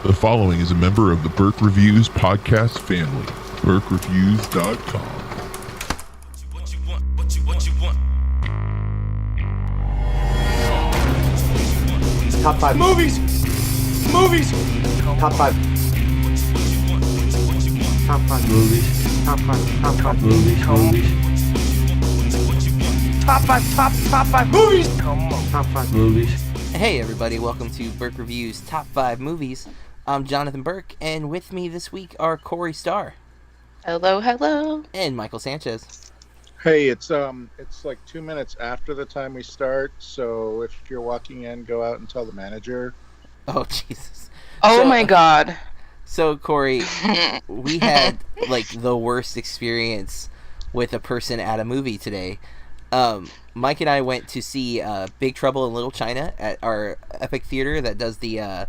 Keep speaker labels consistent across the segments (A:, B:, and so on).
A: The following is a member of the Burke Reviews podcast family. BurkeReviews.com.
B: Top 5
C: Movies!
B: Top 5 Top 5
D: Movies.
B: Top 5 Top 5
D: Movies.
C: Top 5 movies!
B: Top 5
D: Movies.
E: Hey everybody, welcome to Burke Reviews Top 5 Movies. I'm Jonathan Burke, and with me this week are Corey Starr.
F: Hello.
E: And Michael Sanchez.
G: Hey, it's like 2 minutes after the time we start, so if you're walking in, go out and tell the manager.
E: Oh, Jesus.
F: Oh my god.
E: So, Corey, we had, like, the worst experience with a person at a movie today. Mike and I went to see Big Trouble in Little China at our Epic Theater that does the, I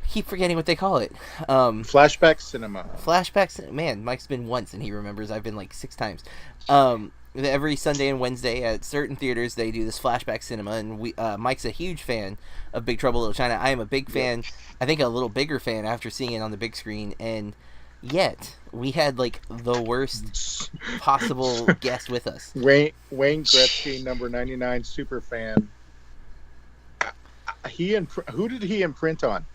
E: keep forgetting what they call it.
G: Flashback cinema.
E: Flashbacks. Man, Mike's been once and he remembers. I've been like 6 times. Every Sunday and Wednesday at certain theaters they do this flashback cinema, and Mike's a huge fan of Big Trouble in Little China. I am a big fan. I think a little bigger fan after seeing it on the big screen, and yet we had like the worst possible guest with us.
G: Wayne Gretzky, number 99 super fan. Who did he imprint on?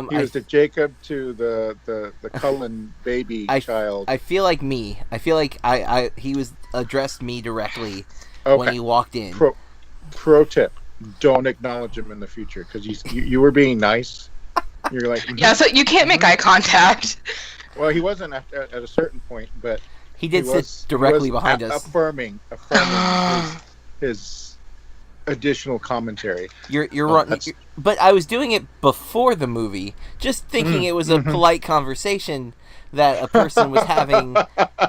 G: He was the Jacob to the Cullen baby child.
E: I feel like me. I feel like he was addressed me directly when he walked in.
G: Pro tip: don't acknowledge him in the future because you were being nice. You're like
F: Yeah, so you can't make eye contact.
G: Well, he wasn't at a certain point, but
E: he did sit directly behind us,
G: affirming his additional commentary.
E: You're wrong. But I was doing it before the movie, just thinking it was a polite conversation that a person was having,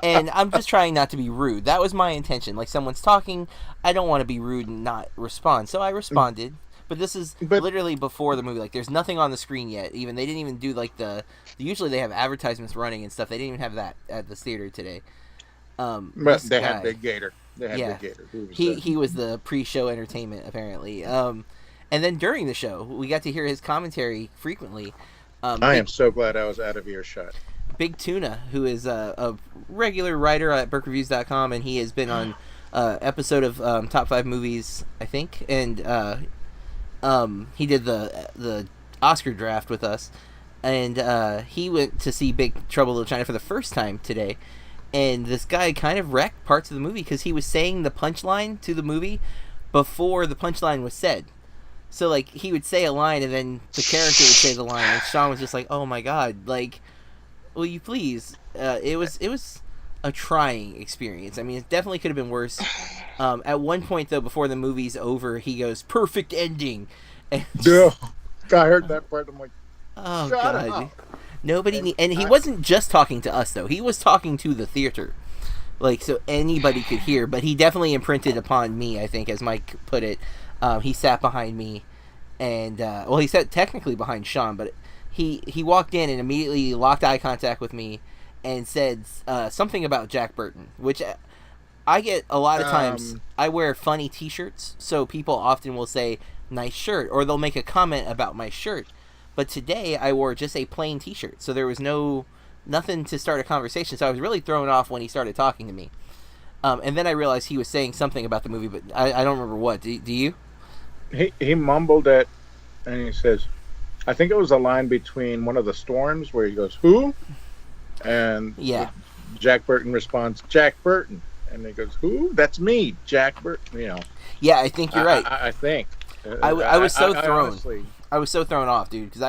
E: and I'm just trying not to be rude. That was my intention. Like, someone's talking, I don't want to be rude and not respond, so I responded. But this is literally before the movie. Like, there's nothing on the screen yet. They didn't even do like usually they have advertisements running and stuff. They didn't even have that at the theater today.
G: But they had Big Gator. Big Gator.
E: He was the pre-show entertainment apparently. And then during the show, we got to hear his commentary frequently.
G: I am so glad I was out of earshot.
E: Big Tuna, who is a regular writer at BurkeReviews.com, and he has been on episode of Top 5 Movies, I think, and he did the Oscar draft with us, and he went to see Big Trouble in Little China for the first time today, and this guy kind of wrecked parts of the movie because he was saying the punchline to the movie before the punchline was said. So, like, he would say a line, and then the character would say the line, and Sean was just like, oh my god, like, will you please? It was a trying experience. I mean, it definitely could have been worse. At one point, though, before the movie's over, he goes, perfect ending. And
G: I heard that part, I'm like,
E: oh,
G: shut
E: god.
G: up.
E: And he wasn't just talking to us, though. He was talking to the theater. Like, so anybody could hear, but he definitely imprinted upon me, I think, as Mike put it. He sat behind me, and he sat technically behind Sean, but he walked in and immediately locked eye contact with me and said something about Jack Burton, which I get a lot of times. I wear funny T-shirts, so people often will say nice shirt, or they'll make a comment about my shirt. But today I wore just a plain T-shirt, so there was nothing to start a conversation. So I was really thrown off when he started talking to me, and then I realized he was saying something about the movie, but I don't remember what. Do you?
G: He mumbled it, and he says, I think it was a line between one of the storms where he goes, who? And Jack Burton responds, Jack Burton. And he goes, who? That's me, Jack Burton. You know.
E: Yeah, I think you're right.
G: I think.
E: I was so thrown.
G: Honestly,
E: I was so thrown off, dude, because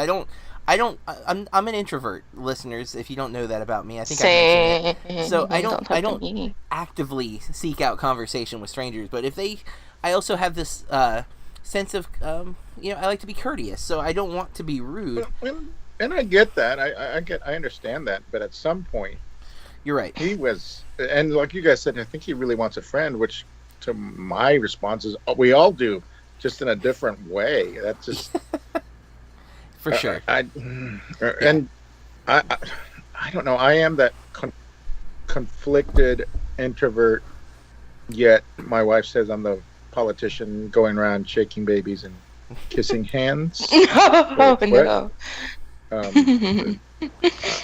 E: I'm an introvert, listeners. If you don't know that about me, I think I mentioned it. So I don't actively seek out conversation with strangers, but I also have this sense of I like to be courteous, so I don't want to be rude.
G: And I get that. I understand that, but at some point,
E: you're right.
G: He was, and like you guys said, I think he really wants a friend. Which, to my response is, we all do, just in a different way. That's just
E: for sure.
G: I don't know. I am that conflicted introvert. Yet my wife says I'm the politician going around shaking babies and kissing hands.
F: Oh,
G: What?
F: no.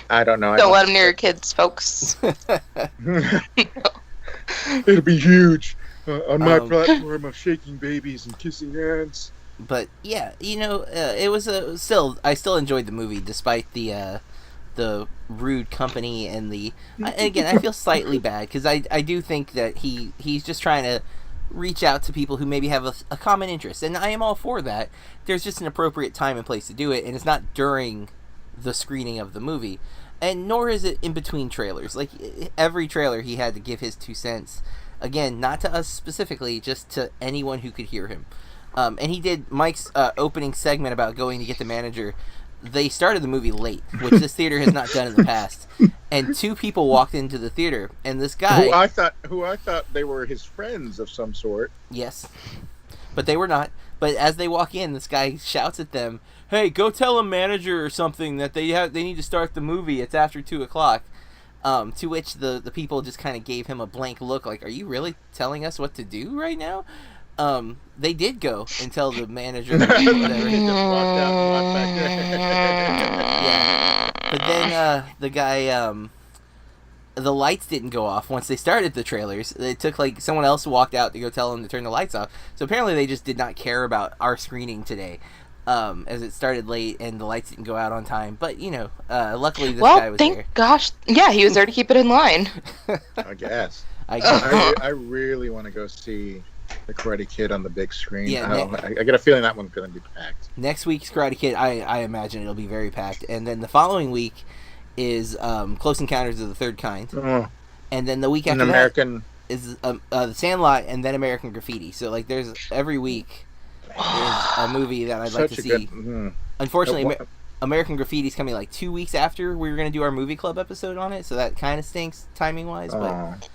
G: I don't know.
F: Don't let them near your kids, folks.
G: It'll be huge on my
E: platform
G: of shaking babies and kissing hands.
E: But yeah, it was I still enjoyed the movie despite the rude company and again, I feel slightly bad because I do think that he's just trying to reach out to people who maybe have a common interest, and I am all for that. There's just an appropriate time and place to do it, and it's not during the screening of the movie, and nor is it in between trailers. Like, every trailer he had to give his 2 cents, again, not to us specifically, just to anyone who could hear him. And he did Mike's opening segment about going to get the manager. They started the movie late, which this theater has not done in the past. And 2 people walked into the theater, and this guy,
G: who I thought they were his friends of some sort.
E: Yes, but they were not. But as they walk in, this guy shouts at them, "Hey, go tell a manager or something that they need to start the movie. It's after 2:00." To which the people just kind of gave him a blank look, like, "Are you really telling us what to do right now?" They did go and tell the manager whatever. Yeah. But then the guy, the lights didn't go off once they started the trailers. It took someone else walked out to go tell them to turn the lights off. So apparently they just did not care about our screening today, as it started late and the lights didn't go out on time. But luckily this guy was there.
F: Well, thank gosh, yeah, he was there to keep it in line.
G: I guess.
E: I
G: really want to go see the Karate Kid on the big screen.
E: Yeah,
G: I get a feeling that one's going to be packed.
E: Next week's Karate Kid, I imagine it'll be very packed, and then the following week is Close Encounters of the Third Kind, and then the week after that is The Sandlot, and then American Graffiti. So there's every week is a movie that I'd like to see. Unfortunately, American Graffiti is coming 2 weeks after we were going to do our movie club episode on it, so that kind of stinks timing wise. But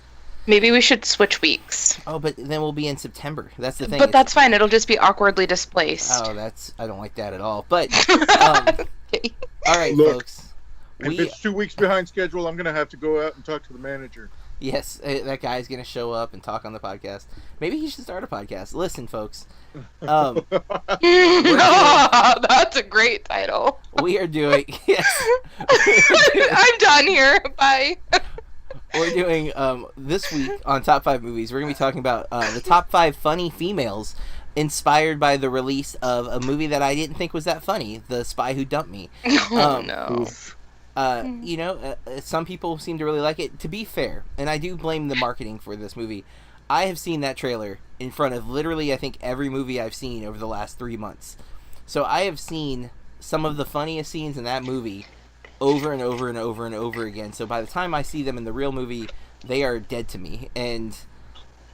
F: maybe we should switch weeks.
E: Oh, but then we'll be in September. That's the thing.
F: But that's fine. It'll just be awkwardly displaced.
E: Oh, I don't like that at all. But
F: Okay.
E: all right,
G: Look,
E: folks.
G: If it's 2 weeks behind schedule, I'm going to have to go out and talk to the manager.
E: Yes, that guy's going to show up and talk on the podcast. Maybe he should start a podcast. Listen, folks.
F: That's a great title.
E: We are doing... Yes.
F: I'm done here. Bye.
E: We're doing, this week on Top 5 Movies, we're going to be talking about the top 5 funny females inspired by the release of a movie that I didn't think was that funny, The Spy Who Dumped Me.
F: No.
E: Some people seem to really like it. To be fair, and I do blame the marketing for this movie, I have seen that trailer in front of literally, I think, every movie I've seen over the last 3 months. So I have seen some of the funniest scenes in that movie over and over and over and over again. So by the time I see them in the real movie, they are dead to me. And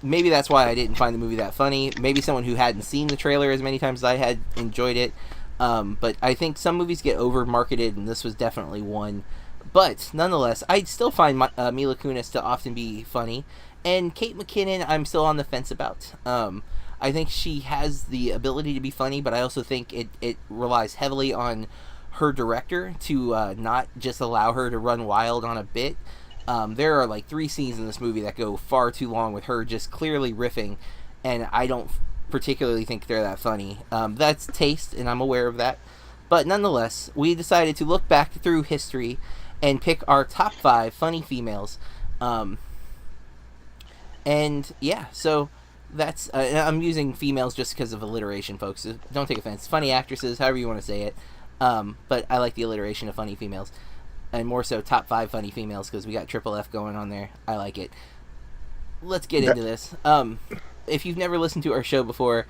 E: maybe that's why I didn't find the movie that funny. Maybe someone who hadn't seen the trailer as many times as I had enjoyed it. But I think some movies get over-marketed, and this was definitely one. But nonetheless, I still find Mila Kunis to often be funny. And Kate McKinnon, I'm still on the fence about. I think she has the ability to be funny, but I also think it relies heavily on her director to not just allow her to run wild on a bit. There are 3 scenes in this movie that go far too long with her just clearly riffing, and I don't particularly think they're that funny. That's taste, and I'm aware of that. But nonetheless, we decided to look back through history and pick our top 5 funny females. And yeah, so that's I'm using females just because of alliteration, folks. So don't take offense. Funny actresses, however you want to say it. But I like the alliteration of funny females, and more so top 5 funny females, because we got triple F going on there. I like it. Let's get into this. If you've never listened to our show before,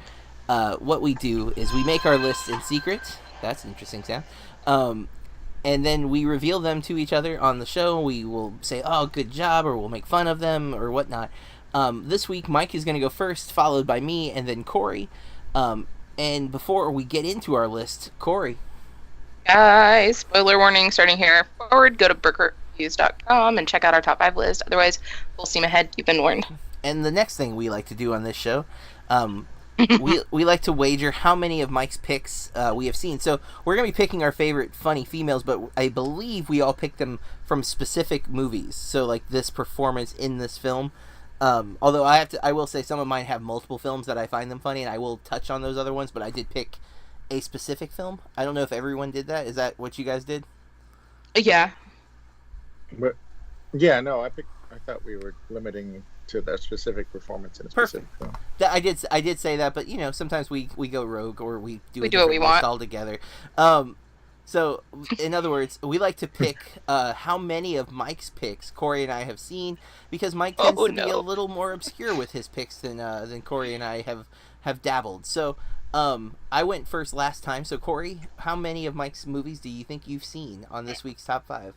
E: what we do is we make our lists in secret. That's an interesting sound. And then we reveal them to each other on the show. We will say, "Oh, good job," or we'll make fun of them or whatnot. This week, Mike is going to go first, followed by me, and then Corey. And before we get into our list, Corey.
F: Guys, spoiler warning starting here forward. Go to burkreviews.com and check out our top 5 list. Otherwise, full steam ahead. You've been warned.
E: And the next thing we like to do on this show, we like to wager how many of Mike's picks we have seen. So we're going to be picking our favorite funny females, but I believe we all picked them from specific movies. So this performance in this film. Although I will say some of mine have multiple films that I find them funny, and I will touch on those other ones, but I did pick a specific film. I don't know if everyone did that. Is that what you guys did?
F: Yeah.
G: But yeah, no, I thought we were limiting to that specific performance in a specific film.
E: I did say that, but sometimes we go rogue or we do
F: what we want
E: all together. So in other words, we like to pick how many of Mike's picks Corey and I have seen, because Mike tends to be a little more obscure with his picks than Corey and I have dabbled. So I went first last time. So Corey, how many of Mike's movies do you think you've seen on this week's top 5?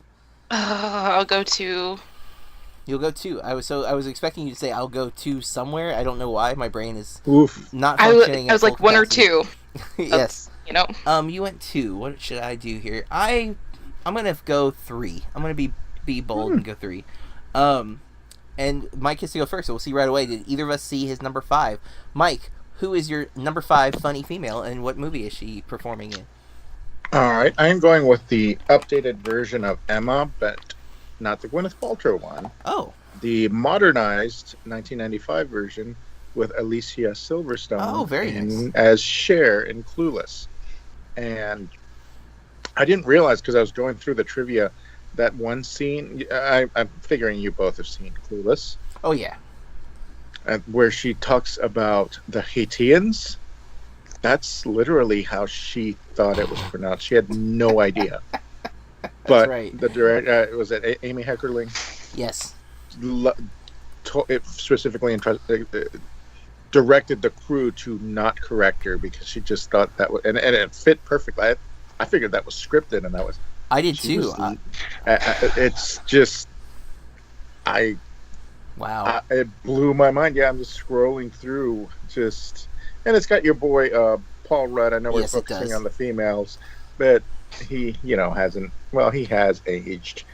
F: I'll go 2.
E: You'll go 2. I was expecting you to say I'll go 2 somewhere. I don't know why. My brain is not functioning.
F: I was like 1 or 2.
E: Yes.
F: You
E: went 2. What should I do here? I'm gonna go 3. I'm gonna be bold and go 3. And Mike has to go first, so we'll see right away. Did either of us see his number 5? Mike, who is your number 5 funny female, and what movie is she performing in?
G: All right, I'm going with the updated version of Emma, but not the Gwyneth Paltrow one.
E: Oh.
G: The modernized 1995 version with Alicia Silverstone.
E: Oh, very nice.
G: As Cher in Clueless. And I didn't realize, because I was going through the trivia, that one scene, I'm figuring you both have seen Clueless.
E: Oh, yeah.
G: Where she talks about the Haitians. That's literally how she thought it was pronounced. She had no idea. But
E: right.
G: The director, was it Amy Heckerling?
E: Yes.
G: It specifically directed the crew to not correct her, because she just thought that was, and it fit perfectly. I figured that was scripted, and that was.
E: I did too.
G: It's just,
E: wow.
G: It blew my mind. Yeah, I'm just scrolling through, and it's got your boy Paul Rudd. I know we're focusing on the females, but he, hasn't. Well, he has aged,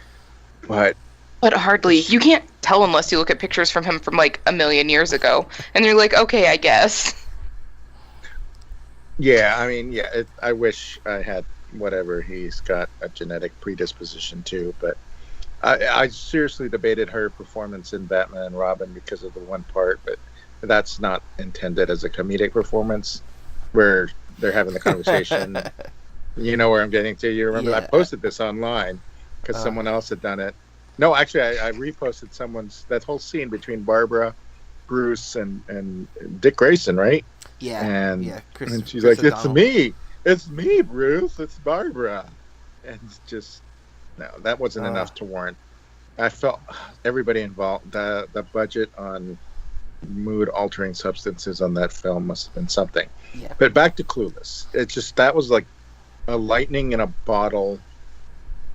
G: but
F: hardly. You can't tell unless you look at pictures from him from like a million years ago, and you're like, okay, I guess.
G: Yeah, I mean, yeah. I wish I had whatever he's got a genetic predisposition to, but I seriously debated her performance in Batman and Robin because of the one part, but that's not intended as a comedic performance where they're having the conversation. You know where I'm getting to. You remember I posted this online because someone else had done it. No, actually, I reposted that whole scene between Barbara, Bruce, and Dick Grayson, right?
E: Yeah.
G: And she's
E: Chris
G: like, it's me, Bruce, it's Barbara. And it's just, no, that wasn't enough to warrant. I felt everybody involved, the budget on mood-altering substances on that film must have been something.
E: Yeah.
G: But back to Clueless. It's just, that was like a lightning in a bottle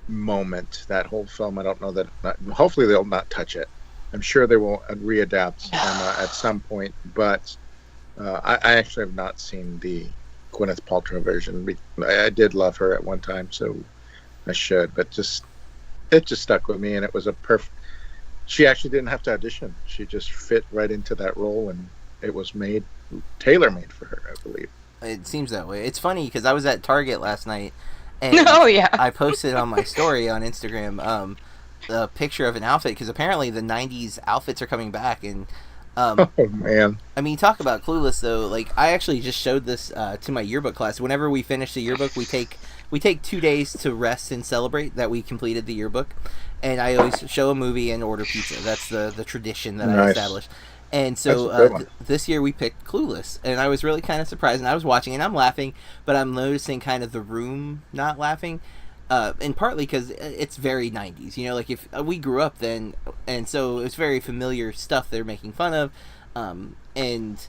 G: moment, that whole film. I don't know that, hopefully they'll not touch it. I'm sure they will readapt Emma at some point, but I actually have not seen the Gwyneth Paltrow version. I did love her at one time, so I should, but it just stuck with me, and it was a perfect. She actually didn't have to audition. She just fit right into that role, and it was tailor-made for her, I believe.
E: It seems that way. It's funny because I was at Target last night, and I posted on my story on Instagram a picture of an outfit, because apparently the 90s outfits are coming back, and
G: oh man,
E: I mean, talk about clueless though. Like, I actually just showed this to my yearbook class. Whenever we finish the yearbook, we take 2 days to rest and celebrate that we completed the yearbook, and I always show a movie and order pizza. That's the tradition that I established. And so this year we picked Clueless, and I was really kind of surprised. And I was watching, and I'm laughing, but I'm noticing kind of the room not laughing, and partly because it's very 90s. You know, like if we grew up then, and so it's very familiar stuff they're making fun of, and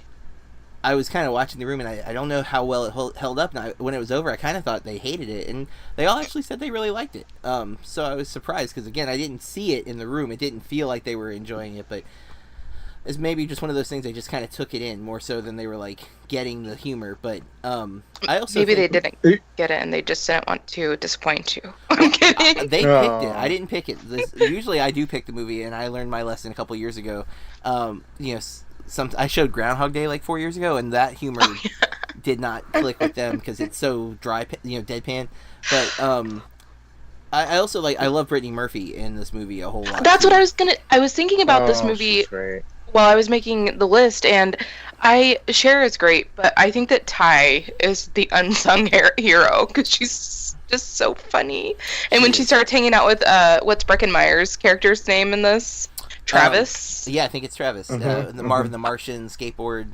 E: I was kind of watching the room, and I don't know how well it held up. And when it was over, I kind of thought they hated it, and they all actually said they really liked it. So I was surprised because, again, I didn't see it in the room. It didn't feel like they were enjoying it, but it's maybe just one of those things, they just kind of took it in more so than they were like getting the humor. But I also
F: they didn't get it and they just didn't want to disappoint you. I'm kidding.
E: They picked it. I didn't pick it. Usually I do pick the movie, and I learned my lesson a couple years ago. You know, I showed Groundhog Day like 4 years ago, and that humor did not click with them because it's so dry, deadpan. But I also I love Brittany Murphy in this movie a whole lot.
F: That's what I was thinking about this movie while I was making the list, and Cher is great, but I think that Ty is the unsung hero because she's just so funny. And when she starts hanging out with what's Breckenmeyer's character's name in this? Travis.
E: Yeah, I think it's Travis. The Marvin the Martian skateboard.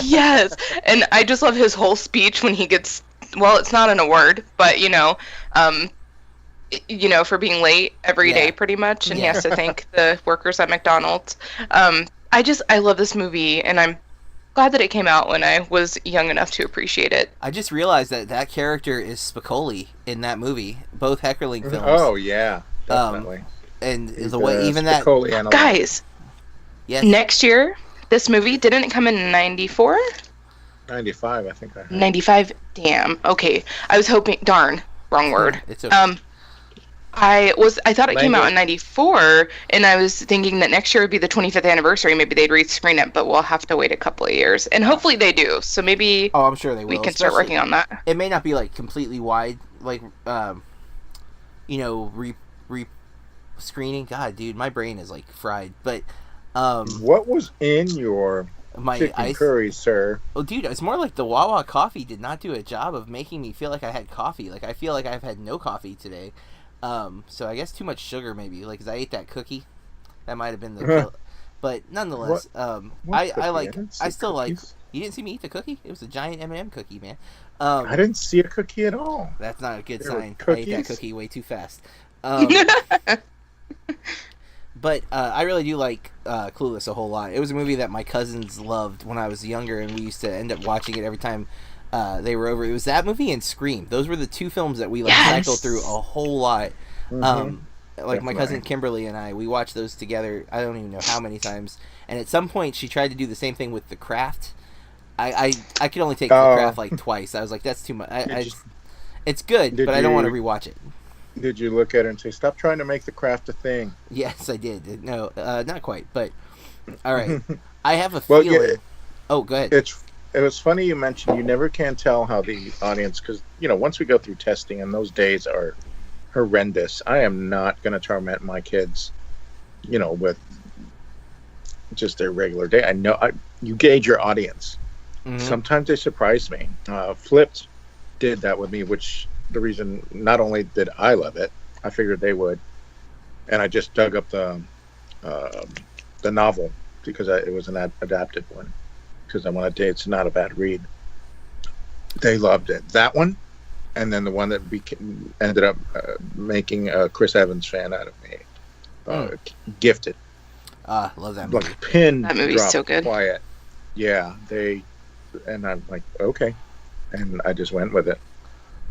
F: Yes, and I just love his whole speech when he gets. Well, it's not an award, but for being late every day, pretty much, and he has to thank the workers at McDonald's. I love this movie, and I'm glad that it came out when I was young enough to appreciate it.
E: I just realized that character is Spicoli in that movie, both Heckerling films.
G: Oh yeah, definitely.
E: And the way even that
F: guys,
E: yes.
F: Next year, this movie didn't it come in 94?
G: 95, I think.
F: 95. Damn. Okay, I was hoping. Darn, wrong word.
E: It's okay.
F: I thought it came out in 94, and I was thinking that next year would be the 25th anniversary. Maybe they'd rescreen it, but we'll have to wait a couple of yeyears, and hopefully they do. So maybe.
E: Oh, I'm sure they will.
F: We can start working on that.
E: It may not be like completely wide, like screening. God, dude, my brain is like fried. But
G: what was in your chicken curry, sir?
E: Oh, dude, it's more like the Wawa coffee did not do a job of making me feel like I had coffee. Like I feel like I've had no coffee today. So I guess too much sugar maybe. Like, 'cause I ate that cookie, that might have been the. But nonetheless, I still like. You didn't see me eat the cookie? It was a giant M&M cookie, man.
G: I didn't see a cookie at all.
E: That's not a good sign. I ate that cookie way too fast. But I really do like Clueless a whole lot. It was a movie that my cousins loved when I was younger, and we used to end up watching it every time they were over. It was that movie and Scream. Those were the two films that we cycled through a whole lot. Definitely. My cousin Kimberly and I, we watched those together. I don't even know how many times. And at some point, she tried to do the same thing with The Craft. I could only take The Craft like twice. I was like, that's too much. It's good, but I don't want to rewatch it.
G: Did you look at her and say, "Stop trying to make The Craft a thing"?
E: Yes, I did. No, not quite. But all right, I have a feeling. Yeah, go ahead.
G: It was funny you mentioned you never can tell how the audience, because once we go through testing, and those days are horrendous. I am not going to torment my kids, with just their regular day. I know you gauge your audience. Mm-hmm. Sometimes they surprise me. Flipped did that with me, which the reason not only did I love it, I figured they would, and I just dug up the novel because it was an adapted one, because I wanted to. It's not a bad read. They loved it. That one. And then the one that ended up making a Chris Evans fan out of me. Gifted.
E: Love that movie.
G: Like pin
F: that movie's so good.
G: Quiet. Yeah, and I'm like, okay. And I just went with it.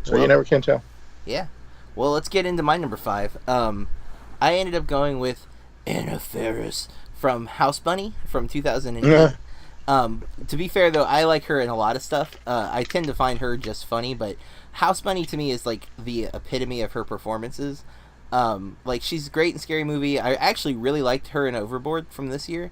G: So you never can tell.
E: Yeah. Well, let's get into my number 5. I ended up going with Anna Faris from House Bunny from 2008. To be fair, though, I like her in a lot of stuff. I tend to find her just funny, but House Bunny to me is like the epitome of her performances. Like, she's great in Scary Movie. I actually really liked her in Overboard from this year,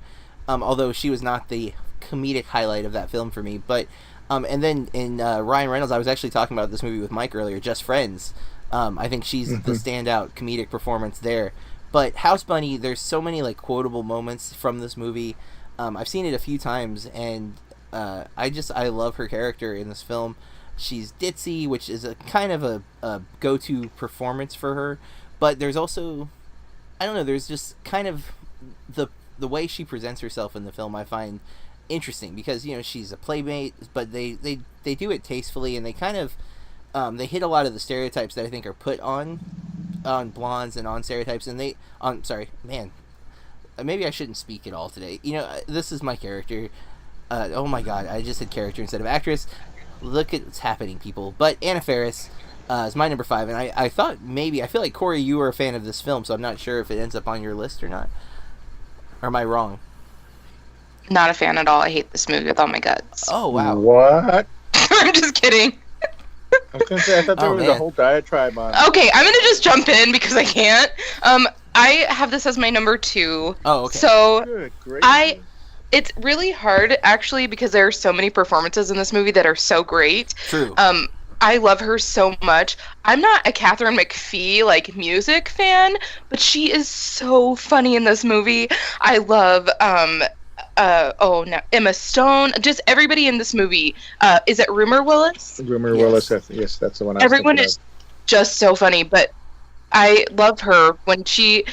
E: although she was not the comedic highlight of that film for me. But and then in Ryan Reynolds, I was actually talking about this movie with Mike earlier, Just Friends. I think she's the standout comedic performance there. But House Bunny, there's so many like quotable moments from this movie. I've seen it a few times, and I love her character in this film. She's ditzy, which is a kind of a go-to performance for her, but there's also, I don't know, there's just kind of the way she presents herself in the film I find interesting, because she's a playmate, but they do it tastefully, and they kind of they hit a lot of the stereotypes that I think are put on blondes and on stereotypes, and maybe I shouldn't speak at all today. This is my character. Oh my god, I just said character instead of actress. Look at what's happening, people. But Anna Faris is my number 5, and I thought I feel like, Corey, you were a fan of this film, so I'm not sure if it ends up on your list or not. Or am I wrong?
F: Not a fan at all. I hate this movie with all my guts.
E: Oh, wow.
G: What?
F: I'm just kidding.
G: I was going to say, I thought there was a whole diatribe on it.
F: Okay, I'm going to just jump in because I can't. I have this as my number 2.
E: Oh, okay.
F: So,
G: good, great.
F: It's really hard, actually, because there are so many performances in this movie that are so great.
E: True.
F: I love her so much. I'm not a Catherine McPhee like music fan, but she is so funny in this movie. I love Emma Stone, just everybody in this movie. Is it Rumor Willis?
G: Rumor Willis, yes, that's the one.
F: Everyone is just so funny, but I love her when she's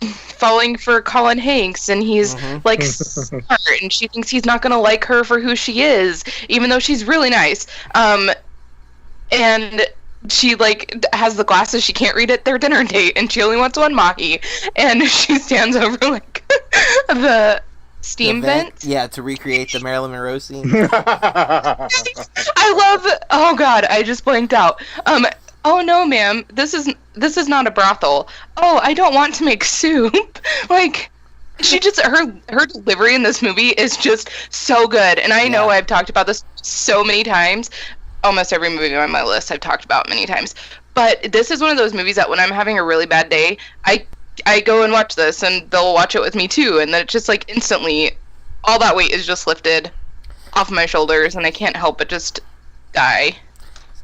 F: falling for Colin Hanks, and he's like smart, and she thinks he's not gonna like her for who she is, even though she's really nice. And she like has the glasses she can't read at their dinner date, and she only wants one mahi, and she stands over like the steam vent.
E: Yeah, to recreate the Marilyn Monroe scene.
F: I love. Oh God, I just blanked out. Oh no, ma'am, this is not a brothel. Oh, I don't want to make soup. Like, she just her delivery in this movie is just so good. And I know I've talked about this so many times. Almost every movie on my list I've talked about many times. But this is one of those movies that when I'm having a really bad day, I go and watch this, and they'll watch it with me too, and then it's just like instantly all that weight is just lifted off my shoulders, and I can't help but just die.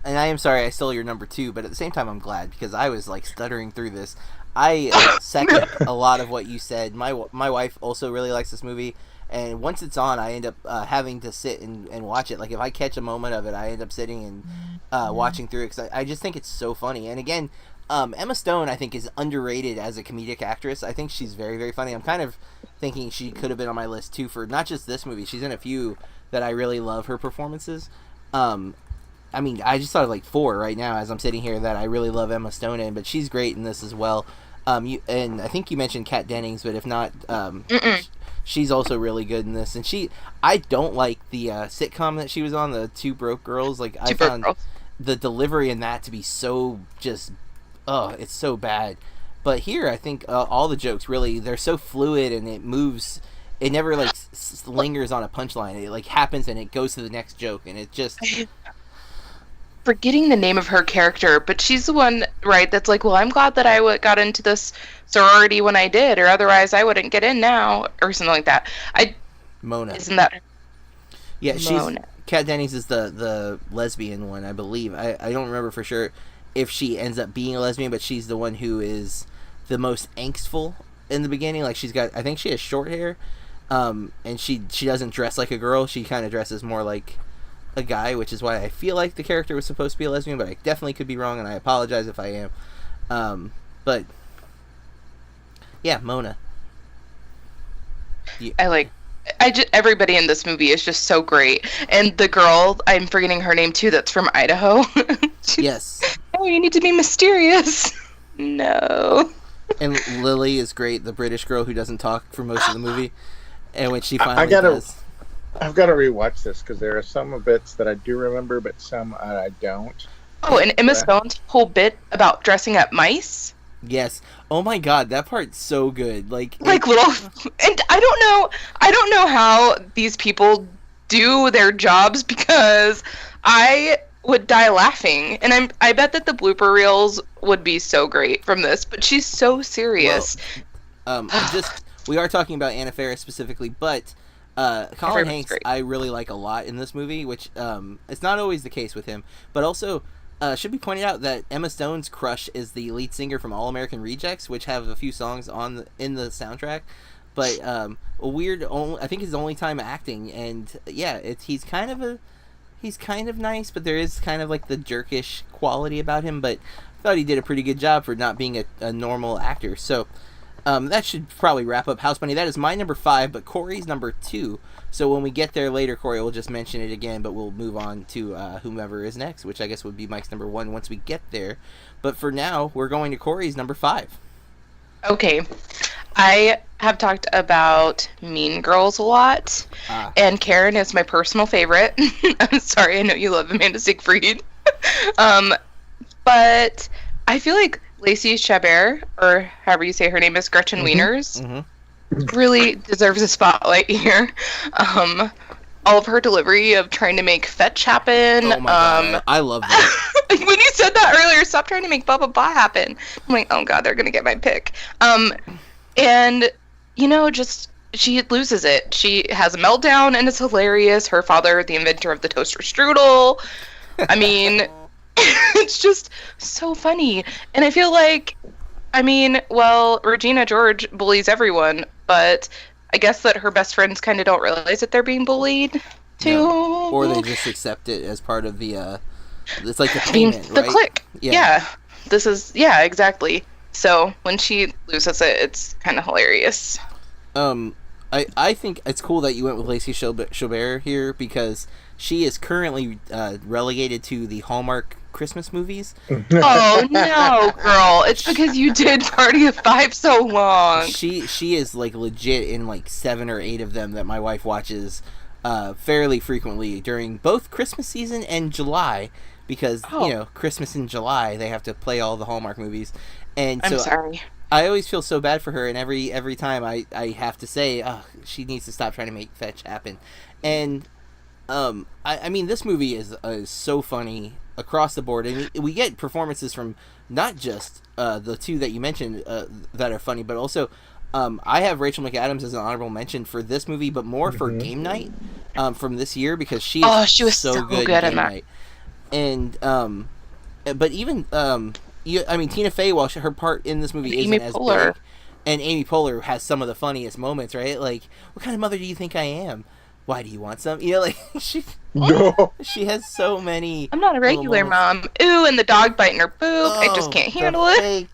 E: And I am sorry I stole your number 2, but at the same time I'm glad, because I was like stuttering through this. I second a lot of what you said. My wife also really likes this movie, and once it's on, I end up having to sit and watch it. Like, if I catch a moment of it, I end up sitting and watching through it, because I just think it's so funny. And again, Emma Stone, I think, is underrated as a comedic actress. I think she's very, very funny. I'm kind of thinking she could have been on my list, too, for not just this movie. She's in a few that I really love her performances. I mean, I just thought of like 4 right now as I'm sitting here that I really love Emma Stone in, but she's great in this as well. And I think you mentioned Kat Dennings, but if not, she's also really good in this. And I don't like the sitcom that she was on, the Two Broke Girls. Like, I found the delivery in that to be so just, it's so bad. But here, I think all the jokes really, they're so fluid, and it moves. It never like lingers on a punchline. It like happens and it goes to the next joke, and it just.
F: Forgetting the name of her character, but she's the one, right, that's like, well, I'm glad that I got into this sorority when I did, or otherwise I wouldn't get in now, or something like that.
E: Mona.
F: Isn't that her?
E: Yeah, Kat Dennings is the lesbian one, I believe. I don't remember for sure if she ends up being a lesbian, but she's the one who is the most angstful in the beginning. Like, I think she has short hair, and she doesn't dress like a girl. She kind of dresses more like a guy, which is why I feel like the character was supposed to be a lesbian, but I definitely could be wrong, and I apologize if I am. But yeah, Mona.
F: Everybody in this movie is just so great, and the girl, I'm forgetting her name too, that's from Idaho.
E: Yes.
F: Oh, you need to be mysterious. No.
E: And Lily is great, the British girl who doesn't talk for most of the movie, and when she finally does.
G: I've got to rewatch this because there are some bits that I do remember, but some I don't.
F: Oh, and Emma Stone's whole bit about dressing up mice.
E: Yes. Oh my God, that part's so good. Like
F: little, and I don't know how these people do their jobs, because I would die laughing, and I bet that the blooper reels would be so great from this. But she's so serious.
E: Well, we are talking about Anna Faris specifically, but. Colin Hanks, great. I really like a lot in this movie, which it's not always the case with him. But also, should be pointed out that Emma Stone's crush is the lead singer from All American Rejects, which have a few songs in the soundtrack. But I think his only time acting, and yeah, he's kind of nice, but there is kind of like the jerkish quality about him. But I thought he did a pretty good job for not being a normal actor. So. That should probably wrap up House Bunny. That is my number 5, but Corey's number 2. So when we get there later, Corey will just mention it again, but we'll move on to whomever is next, which I guess would be Mike's number 1 once we get there. But for now, we're going to Corey's number 5.
F: Okay. I have talked about Mean Girls a lot, and Karen is my personal favorite. I'm sorry, I know you love Amanda Siegfried. But I feel like Lacey Chabert, or however you say her name is, Gretchen Wieners, really deserves a spotlight here. All of her delivery of trying to make fetch happen.
E: Oh my God, I love that.
F: When you said that earlier, stop trying to make blah blah blah happen. I'm like, oh God, they're gonna get my pick. And just she loses it. She has a meltdown, and it's hilarious. Her father, the inventor of the toaster strudel. I mean, it's just so funny. And I feel like, well, Regina George bullies everyone, but I guess that her best friends kind of don't realize that they're being bullied too.
E: No. Or they just accept it as part of the, it's like the payment,
F: the
E: right?
F: clique. Yeah. Exactly. So when she loses it, it's kind of hilarious.
E: I think it's cool that you went with Lacey Chabert here because she is currently relegated to the Hallmark Christmas movies.
F: Oh no, girl! It's because you did Party of Five so long.
E: She is like legit in like 7 or 8 of them that my wife watches fairly frequently during both Christmas season and July because Christmas in July they have to play all the Hallmark movies, and
F: I'm sorry.
E: I always feel so bad for her, and every time I have to say, she needs to stop trying to make fetch happen. And I mean, this movie is so funny across the board, and we get performances from not just the two that you mentioned that are funny, but also I have Rachel McAdams as an honorable mention for this movie, but more for Game Night from this year because she was so good in Game Night. And but even Tina Fey, while her part in this movie isn't as big, and Amy Poehler has some of the funniest moments, right? Like, what kind of mother do you think I am? Why do you want some? Like she has so many.
F: I'm not a regular mom. Ooh, and the dog biting her boob. I just can't handle it.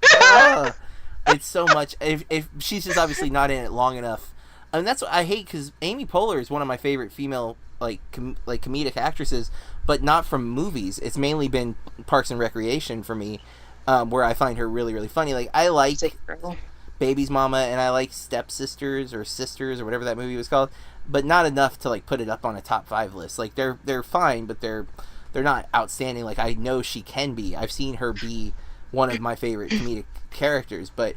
E: It's so much. If she's just obviously not in it long enough, and that's what I hate because Amy Poehler is one of my favorite female comedic actresses, but not from movies. It's mainly been Parks and Recreation for me. Where I find her really, really funny. Like, I like Baby's Mama, and I like Stepsisters or Sisters or whatever that movie was called, but not enough to like put it up on a top 5 list. Like, they're fine, but they're not outstanding. Like, I know she can be. I've seen her be one of my favorite comedic characters, but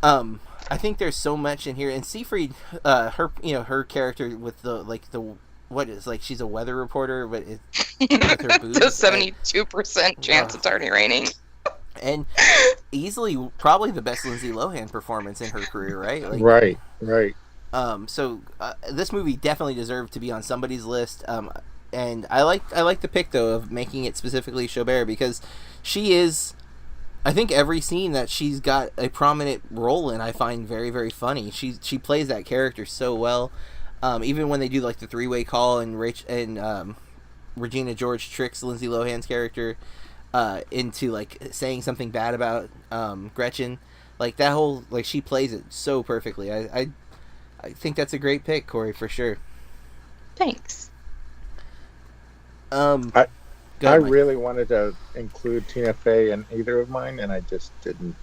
E: I think there's so much in here. And Seyfried, her character with the what is like she's a weather reporter, but it's with her boobs,
F: the 72% chance it's already raining.
E: And easily probably the best Lindsay Lohan performance in her career, right?
G: Like, right.
E: So this movie definitely deserved to be on somebody's list. And I like the pick though of making it specifically Chabert because she is, I think every scene that she's got a prominent role in, I find very, very funny. She plays that character so well. Even when they do like the 3-way call and Regina George tricks Lindsay Lohan's character into like saying something bad about Gretchen, like that whole she plays it so perfectly. I think that's a great pick, Corey, for sure.
F: Thanks.
G: I really wanted to include Tina Fey in either of mine, and I just didn't.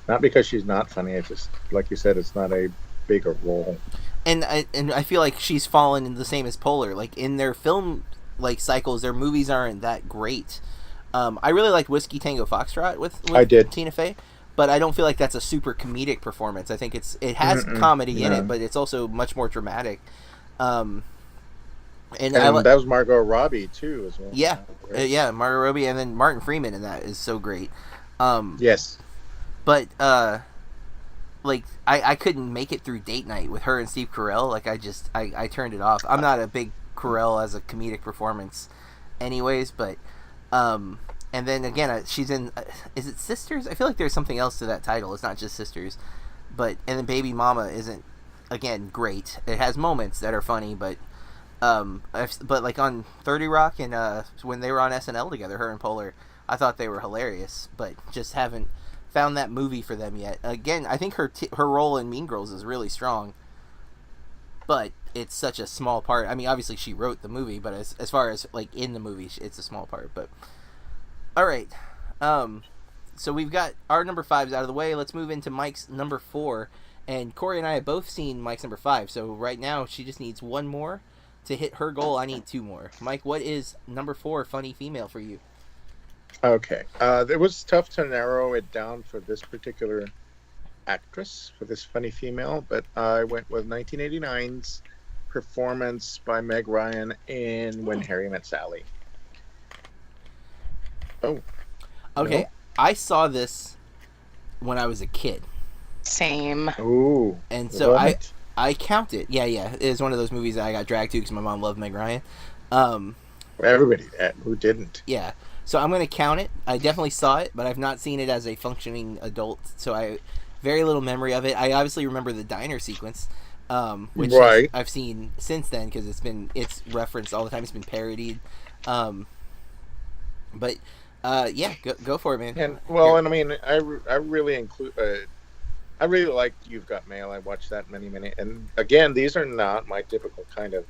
G: Not because she's not funny. It's just like you said, it's not a bigger role. And
E: I feel like she's fallen in the same as Poehler. Like in their film cycles, their movies aren't that great. I really liked Whiskey Tango Foxtrot with Tina Fey, but I don't feel like that's a super comedic performance. I think it has comedy in it, but it's also much more dramatic. And that
G: was Margot Robbie too, as well.
E: Yeah, right? Margot Robbie, and then Martin Freeman in that is so great.
G: Yes,
E: but I couldn't make it through Date Night with her and Steve Carell. Like I turned it off. I'm not a big Carell as a comedic performance, anyways. But and then again, she's in. Is it Sisters? I feel like there's something else to that title. It's not just Sisters, and then Baby Mama isn't again great. It has moments that are funny, but like on 30 Rock and when they were on SNL together, her and Poehler, I thought they were hilarious, but just haven't found that movie for them yet. Again, I think her role in Mean Girls is really strong, but it's such a small part. I mean, obviously she wrote the movie, but as far as like in the movie, it's a small part. But all right, so we've got our number 5s out of the way. Let's move into Mike's number 4. And Corey and I have both seen Mike's number 5. So right now she just needs one more to hit her goal. I need 2 more. Mike, what is number 4 funny female for you?
G: Okay. It was tough to narrow it down for this particular actress, for this funny female, but I went with 1989's performance by Meg Ryan in When Harry Met Sally. Oh.
E: Okay. No? I saw this when I was a kid.
F: Same.
G: Ooh.
E: And so I I count it. Yeah. It is one of those movies that I got dragged to because my mom loved Meg Ryan.
G: Everybody who didn't.
E: Yeah. So I'm going to count it. I definitely saw it, but I've not seen it as a functioning adult, so I very little memory of it. I obviously remember the diner sequence, which
G: Right.
E: I've seen since then because it's referenced all the time. It's been parodied. But yeah, go for it, man.
G: And well, and I mean, I really include. I really like You've Got Mail. I watched that many. And again, these are not my typical kind of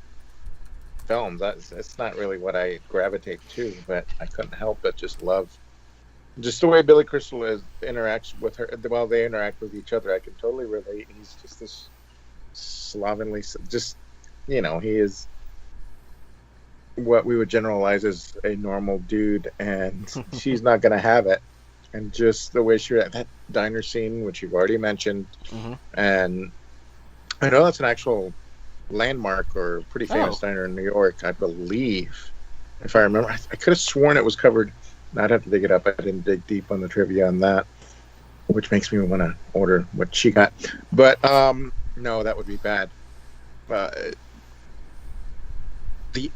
G: films. It's not really what I gravitate to, but I couldn't help but just love just the way Billy Crystal interacts with her. While they interact with each other, I can totally relate. He's just this slovenly, just he is what we would generalize as a normal dude, and she's not going to have it. And just the way that diner scene, which you've already mentioned, and I know that's an actual landmark or pretty famous diner in New York, I believe. If I remember, I could have sworn it was covered. I'd have to dig it up. I didn't dig deep on the trivia on that, which makes me want to order what she got. But no, that would be bad. The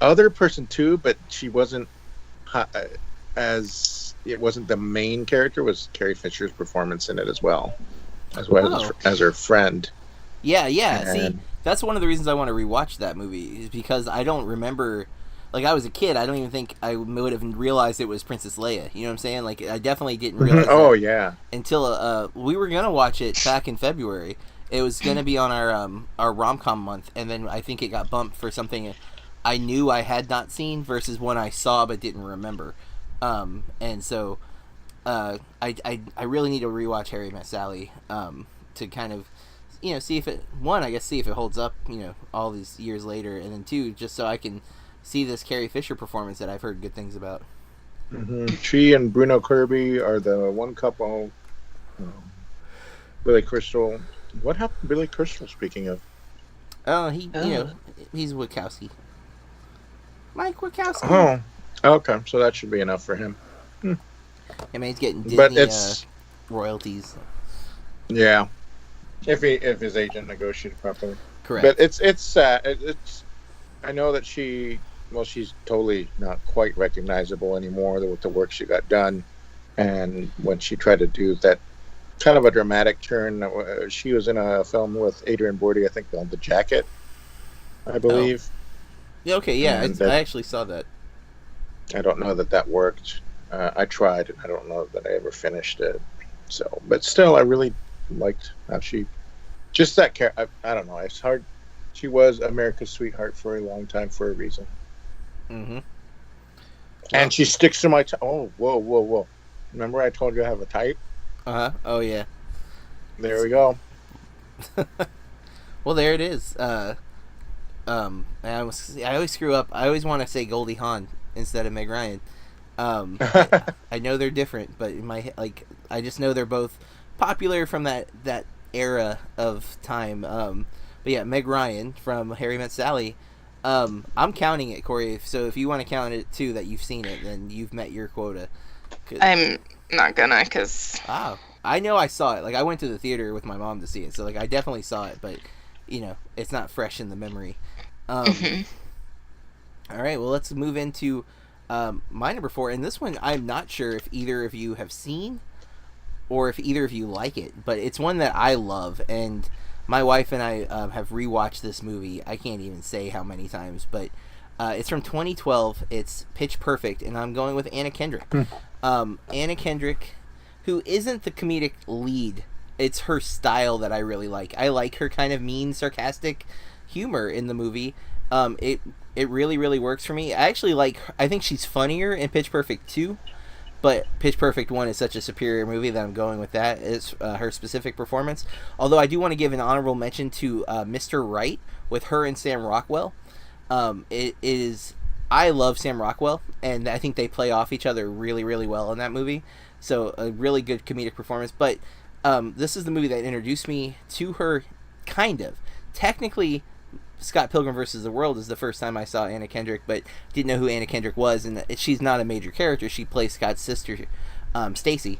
G: other person too, but she wasn't it wasn't the main character, was Carrie Fisher's performance in it as well as her friend.
E: Yeah.
G: And
E: See, that's one of the reasons I want to rewatch that movie, is because I don't remember. Like, I was a kid, I don't even think I would have realized it was Princess Leia. You know what I'm saying? Like, I definitely didn't realize that until we were gonna watch it back in February. It was gonna be on our rom-com month, and then I think it got bumped for something I knew I had not seen versus one I saw but didn't remember. And so I really need to rewatch Harry Met Sally to kind of see if it holds up all these years later, and then two, just so I can see this Carrie Fisher performance that I've heard good things about.
G: She and Bruno Kirby are the one couple. Billy Crystal. What happened to Billy Crystal, speaking of?
E: Oh, he's Wachowski. Mike Wachowski.
G: Oh, okay. So that should be enough for him.
E: I mean, he's getting Disney
G: But it's
E: royalties.
G: Yeah, if his agent negotiated properly.
E: Correct.
G: But it's sad. I know that she's totally not quite recognizable anymore with the work she got done, and when she tried to do that kind of a dramatic turn, she was in a film with Adrian Brody, I think, called The Jacket, I believe.
E: Yeah. Okay. Yeah, I actually saw that.
G: I don't know that worked. I tried, and I don't know that I ever finished it. So, but still, I really liked how she, just that character. I don't know. It's hard. She was America's sweetheart for a long time for a reason.
E: Mm-hmm.
G: And she sticks to my. Oh, whoa! Remember, I told you I have a type.
E: Oh yeah.
G: There we go.
E: Well, there it is. I always screw up. I always want to say Goldie Hawn instead of Meg Ryan. I know they're different, but in my I just know they're both popular from that era of time. But yeah, Meg Ryan from Harry Met Sally. I'm counting it, Corey. So if you want to count it too, that you've seen it, then you've met your quota.
F: I'm not gonna, cause
E: I know I saw it. Like, I went to the theater with my mom to see it, so I definitely saw it. But it's not fresh in the memory. All right, well, let's move into my number 4, and this one I'm not sure if either of you have seen or if either of you like it, but it's one that I love, and my wife and I have rewatched this movie. I can't even say how many times, but it's from 2012. It's Pitch Perfect, and I'm going with Anna Kendrick. Anna Kendrick, who isn't the comedic lead. It's her style that I really like. I like her kind of mean, sarcastic humor in the movie. It really, really works for me. I think she's funnier in Pitch Perfect 2, but Pitch Perfect 1 is such a superior movie that I'm going with that. It's her specific performance. Although I do want to give an honorable mention to Mr. Right with her and Sam Rockwell. I love Sam Rockwell, and I think they play off each other really, really well in that movie. So a really good comedic performance. But this is the movie that introduced me to her, kind of. Technically, Scott Pilgrim vs. the World is the first time I saw Anna Kendrick, but didn't know who Anna Kendrick was, and she's not a major character. She plays Scott's sister, Stacy,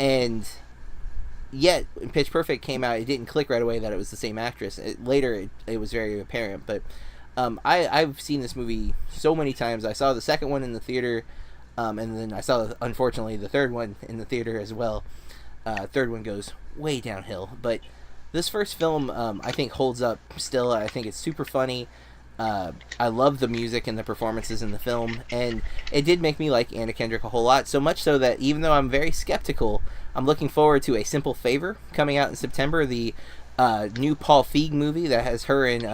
E: and yet when Pitch Perfect came out, it didn't click right away that it was the same actress. Later, it was very apparent. But I've seen this movie so many times. I saw the second one in the theater, and then I saw, unfortunately, the third one in the theater as well. Third one goes way downhill. But this first film, I think, holds up still. I think it's super funny. I love the music and the performances in the film, and it did make me like Anna Kendrick a whole lot, so much so that even though I'm very skeptical, I'm looking forward to A Simple Favor coming out in September, the new Paul Feig movie that has her in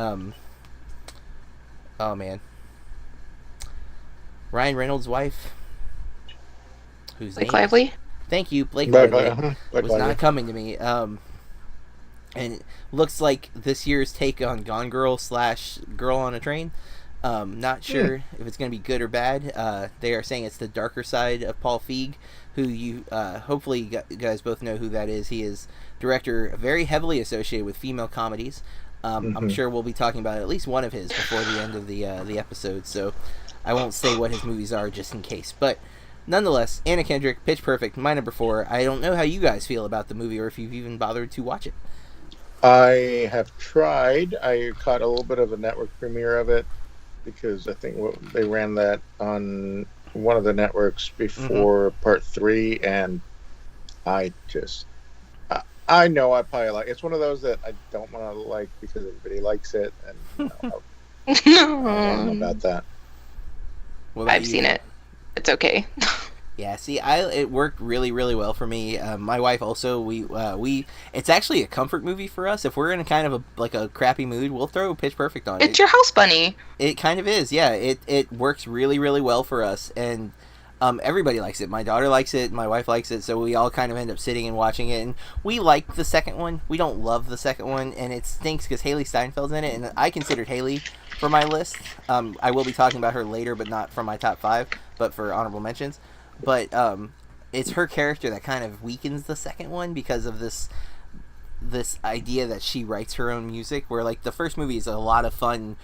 E: oh man, Ryan Reynolds' wife, who's
F: Blake Lively.
E: Thank you, Blake
G: Blake
E: Lively.
G: Lively.
E: Was not coming to me. And it looks like this year's take on Gone Girl / Girl on a Train. Not sure if it's going to be good or bad. They are saying it's the darker side of Paul Feig, who you hopefully you guys both know who that is. He is director very heavily associated with female comedies. I'm sure we'll be talking about at least one of his before the end of the episode, so I won't say what his movies are just in case. But nonetheless, Anna Kendrick, Pitch Perfect, my number 4. I don't know how you guys feel about the movie or if you've even bothered to watch it.
G: I have tried. I caught a little bit of a network premiere of it because I think they ran that on one of the networks before part 3, and I I know I probably like. It's one of those that I don't want to like because everybody likes it, and I don't know about that.
F: I've seen it. It's okay.
E: Yeah, see, it worked really, really well for me. My wife also, we it's actually a comfort movie for us. If we're in a kind of a crappy mood, we'll throw Pitch Perfect on.
F: It's your house bunny.
E: It kind of is, yeah. It works really, really well for us, and everybody likes it. My daughter likes it, my wife likes it, so we all kind of end up sitting and watching it. And we like the second one. We don't love the second one, and it stinks because Haley Steinfeld's in it, and I considered Haley for my list. I will be talking about her later, but not for my top 5, but for honorable mentions. But it's her character that kind of weakens the second one because of this idea that she writes her own music, where like the first movie is a lot of fun.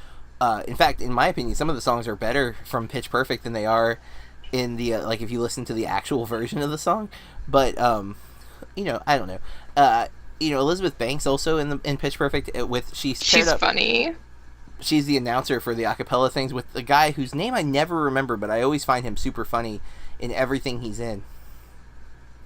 E: In fact, in my opinion, some of the songs are better from Pitch Perfect than they are in the like if you listen to the actual version of the song. But I don't know. Elizabeth Banks also in Pitch Perfect she's
F: funny.
E: She's the announcer for the acapella things with the guy whose name I never remember, but I always find him super funny in everything he's in.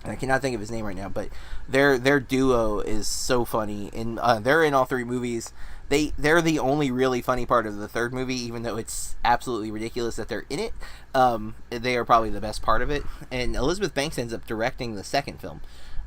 E: And I cannot think of his name right now, but their duo is so funny, and they're in all 3 movies. They're the only really funny part of the third movie, even though it's absolutely ridiculous that they're in it. They are probably the best part of it. And Elizabeth Banks ends up directing the second film.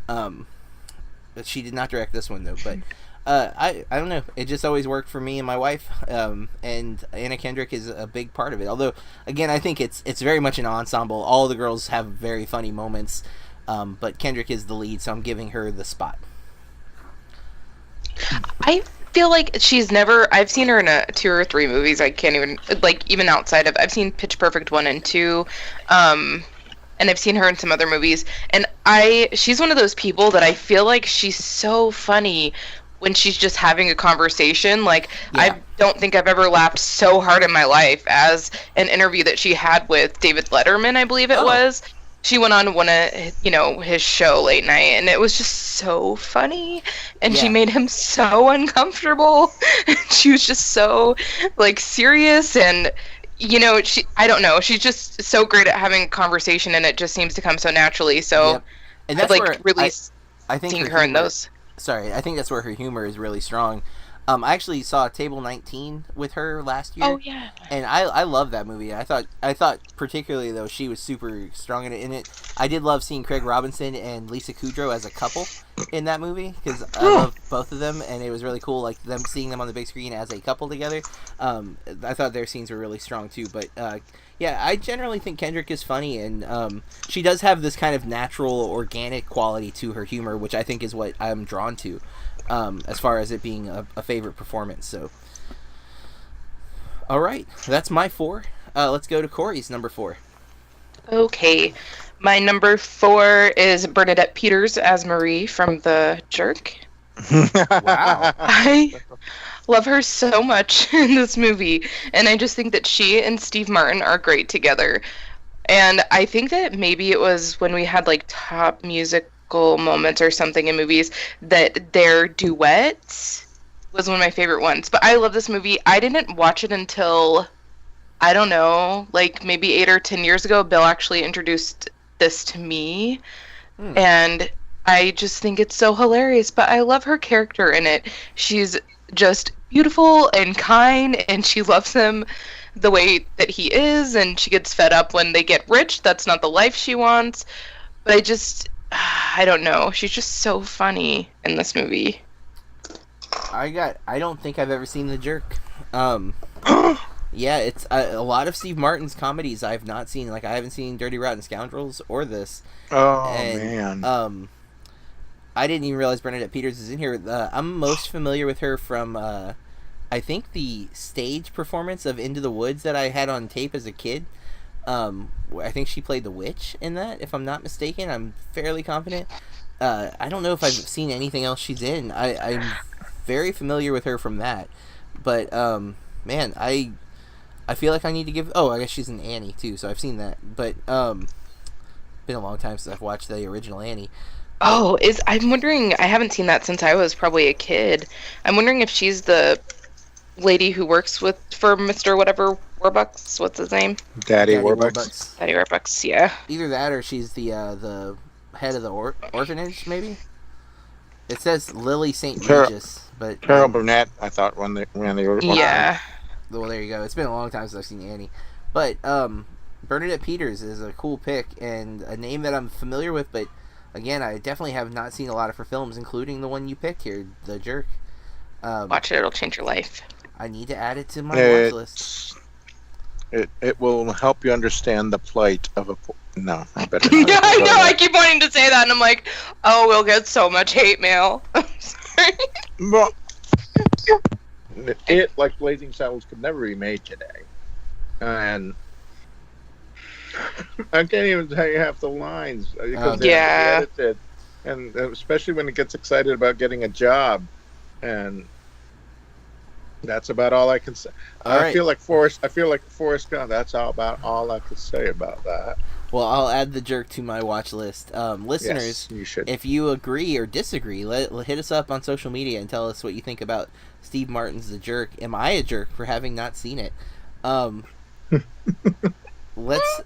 E: But she did not direct this one though. But I don't know. It just always worked for me and my wife. And Anna Kendrick is a big part of it. Although, again, I think it's very much an ensemble. All the girls have very funny moments. But Kendrick is the lead, so I'm giving her the spot.
F: I feel like I've seen her in 2 or 3 movies. I can't even, even outside of, I've seen Pitch Perfect 1 and 2. And I've seen her in some other movies. And she's one of those people that I feel like she's so funny when she's just having a conversation. Yeah. I don't think I've ever laughed so hard in my life as an interview that she had with David Letterman, I believe it was. She went on one of his show late night, and it was just so funny, and she made him so uncomfortable. She was just so serious, and I don't know, she's just so great at having a conversation, and it just seems to come so naturally. So
E: and that's
F: I think seeing her in those.
E: Sorry, I think that's where her humor is really strong. I actually saw Table 19 with her last year.
F: Oh yeah.
E: And I love that movie. I thought particularly though she was super strong in it. I did love seeing Craig Robinson and Lisa Kudrow as a couple in that movie because I love both of them, and it was really cool seeing them on the big screen as a couple together. I thought their scenes were really strong too. But I generally think Kendrick is funny, and she does have this kind of natural, organic quality to her humor, which I think is what I'm drawn to. As far as it being a favorite performance. So, all right, that's my 4. Let's go to Corey's number 4.
F: Okay, my number 4 is Bernadette Peters as Marie from The Jerk.
E: Wow.
F: I love her so much in this movie, and I just think that she and Steve Martin are great together. And I think that maybe it was when we had top musical musical moments or something in movies, that their duet was one of my favorite ones. But I love this movie. I didn't watch it until, I don't know, like maybe 8 or 10 years ago. Bill actually introduced this to me. And I just think it's so hilarious. But I love her character in it. She's just beautiful and kind, and she loves him the way that he is, and she gets fed up when they get rich. That's not the life she wants. But I don't know. She's just so funny in this movie.
E: I don't think I've ever seen The Jerk. Yeah, it's a lot of Steve Martin's comedies I've not seen. Like, I haven't seen Dirty Rotten Scoundrels or this.
G: Man.
E: I didn't even realize Bernadette Peters is in here. I'm most familiar with her from, I think, the stage performance of Into the Woods that I had on tape as a kid. I think she played the witch in that, if I'm not mistaken. I'm fairly confident. I don't know if I've seen anything else she's in. I'm very familiar with her from that. But, man, I feel like I need to give... Oh, I guess she's in Annie, too, so I've seen that. But, been a long time since I've watched the original Annie.
F: Oh, I'm wondering... I haven't seen that since I was probably a kid. I'm wondering if she's the lady who works for Mr. Whatever Warbucks. What's his name?
G: Daddy Warbucks.
F: Daddy Warbucks, yeah.
E: Either that or she's the head of the orphanage, maybe? It says Lily St. Regis, but...
G: Carol Burnett, I thought, when they ran the orphanage.
F: Yeah.
E: Well, there you go. It's been a long time since I've seen Annie. But Bernadette Peters is a cool pick, and a name that I'm familiar with, but again, I definitely have not seen a lot of her films, including the one you picked here, The Jerk.
F: Watch it, it'll change your life.
E: I need to add it to my watch list.
G: It will help you understand the plight of a... No, I better
F: Yeah,
G: not.
F: I know, I keep wanting to say that, and I'm like, oh, we'll get so much hate mail. I'm sorry.
G: Well, it, like Blazing Saddles, could never be made today. And I can't even tell you half the lines because they have to be edited. And especially when it gets excited about getting a job. And that's about all I can say. I feel like Forrest Gump. That's about all I could say about that.
E: Well, I'll add The Jerk to my watch list. Listeners,
G: yes, you should.
E: If you agree or disagree, hit us up on social media and tell us what you think about Steve Martin's The Jerk. Am I a jerk for having not seen it? Let's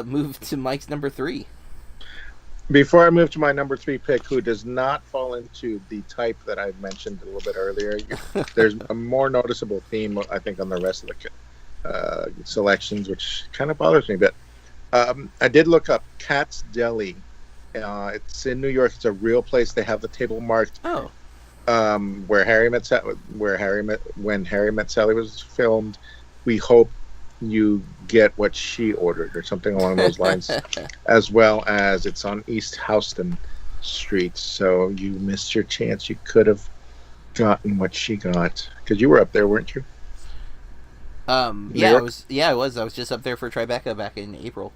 E: move to Mike's number 3.
G: Before I move to my number 3 pick, who does not fall into the type that I mentioned a little bit earlier, there's a more noticeable theme, I think, on the rest of the selections, which kind of bothers me. But I did look up Katz Deli. It's in New York. It's a real place. They have the table marked.
E: Oh.
G: When Harry Met Sally was filmed. We hope you get what she ordered, or something along those lines, as well as it's on East Houston Street. So you missed your chance. You could have gotten what she got, because you were up there, weren't you?
E: Yeah, I was. I was just up there for Tribeca back in April.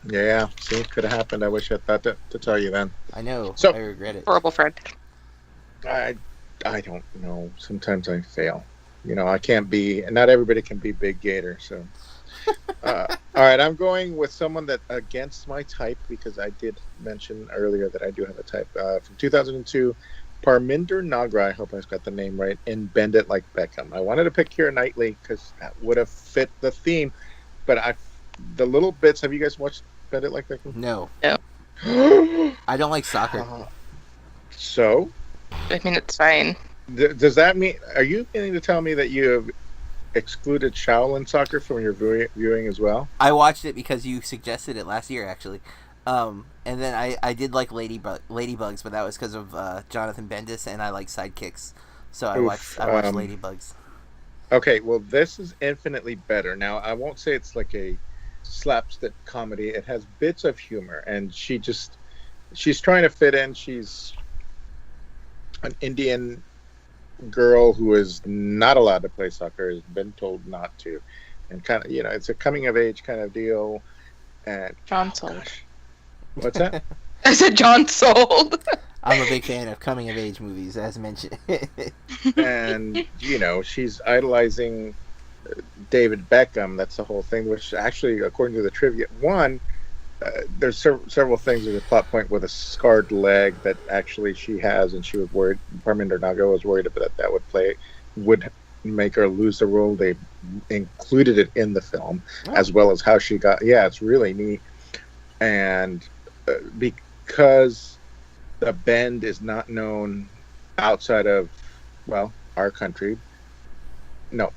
G: Yeah, see, it could have happened. I wish I thought to tell you then.
E: I know.
G: So,
E: I regret it.
F: Horrible friend.
G: I don't know. Sometimes I fail. I can't be. Not everybody can be Big Gator. So, all right, I'm going with someone that against my type, because I did mention earlier that I do have a type. From 2002, Parminder Nagra. I hope I got the name right. In Bend It Like Beckham. I wanted to pick Keira Knightley because that would have fit the theme, but the little bits. Have you guys watched Bend It Like Beckham?
E: No.
F: No.
E: I don't like soccer.
G: So?
F: I mean, it's fine.
G: Does that mean... Are you going to tell me that you have excluded Shaolin soccer from your viewing as well?
E: I watched it because you suggested it last year, actually. And then I did like Ladybugs, but that was because of Jonathan Bendis, and I like Sidekicks. So I watched Ladybugs.
G: Okay, well, this is infinitely better. Now, I won't say it's like a slapstick comedy. It has bits of humor, and she's trying to fit in. She's an Indian girl who is not allowed to play soccer, has been told not to, and kind of, it's a coming of age kind of deal. And
F: John Sold.
G: Gosh, what's that?
F: I said John Sold.
E: I'm a big fan of coming of age movies, as mentioned.
G: And she's idolizing David Beckham. That's the whole thing. Which actually, according to the trivia, one, there's several things. There's a plot point with a scarred leg that actually she has, and she was worried. Parminder Naga was worried about that would make her lose the role. They included it in the film, as well as how she got. Yeah, it's really neat, and because the Bend is not known outside of, well, our country. No,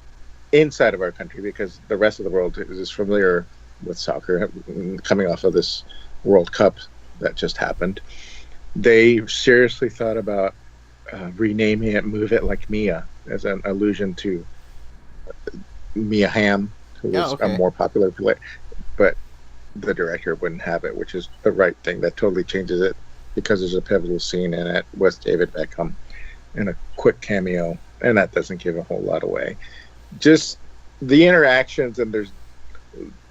G: inside of our country, because the rest of the world is familiar with soccer, coming off of this World Cup that just happened. They seriously thought about renaming it, move it like Mia, as an allusion to Mia Hamm, who was a more popular player, but the director wouldn't have it, which is the right thing. That totally changes it, because there's a pivotal scene in it with David Beckham in a quick cameo, and that doesn't give a whole lot away. Just the interactions, and there's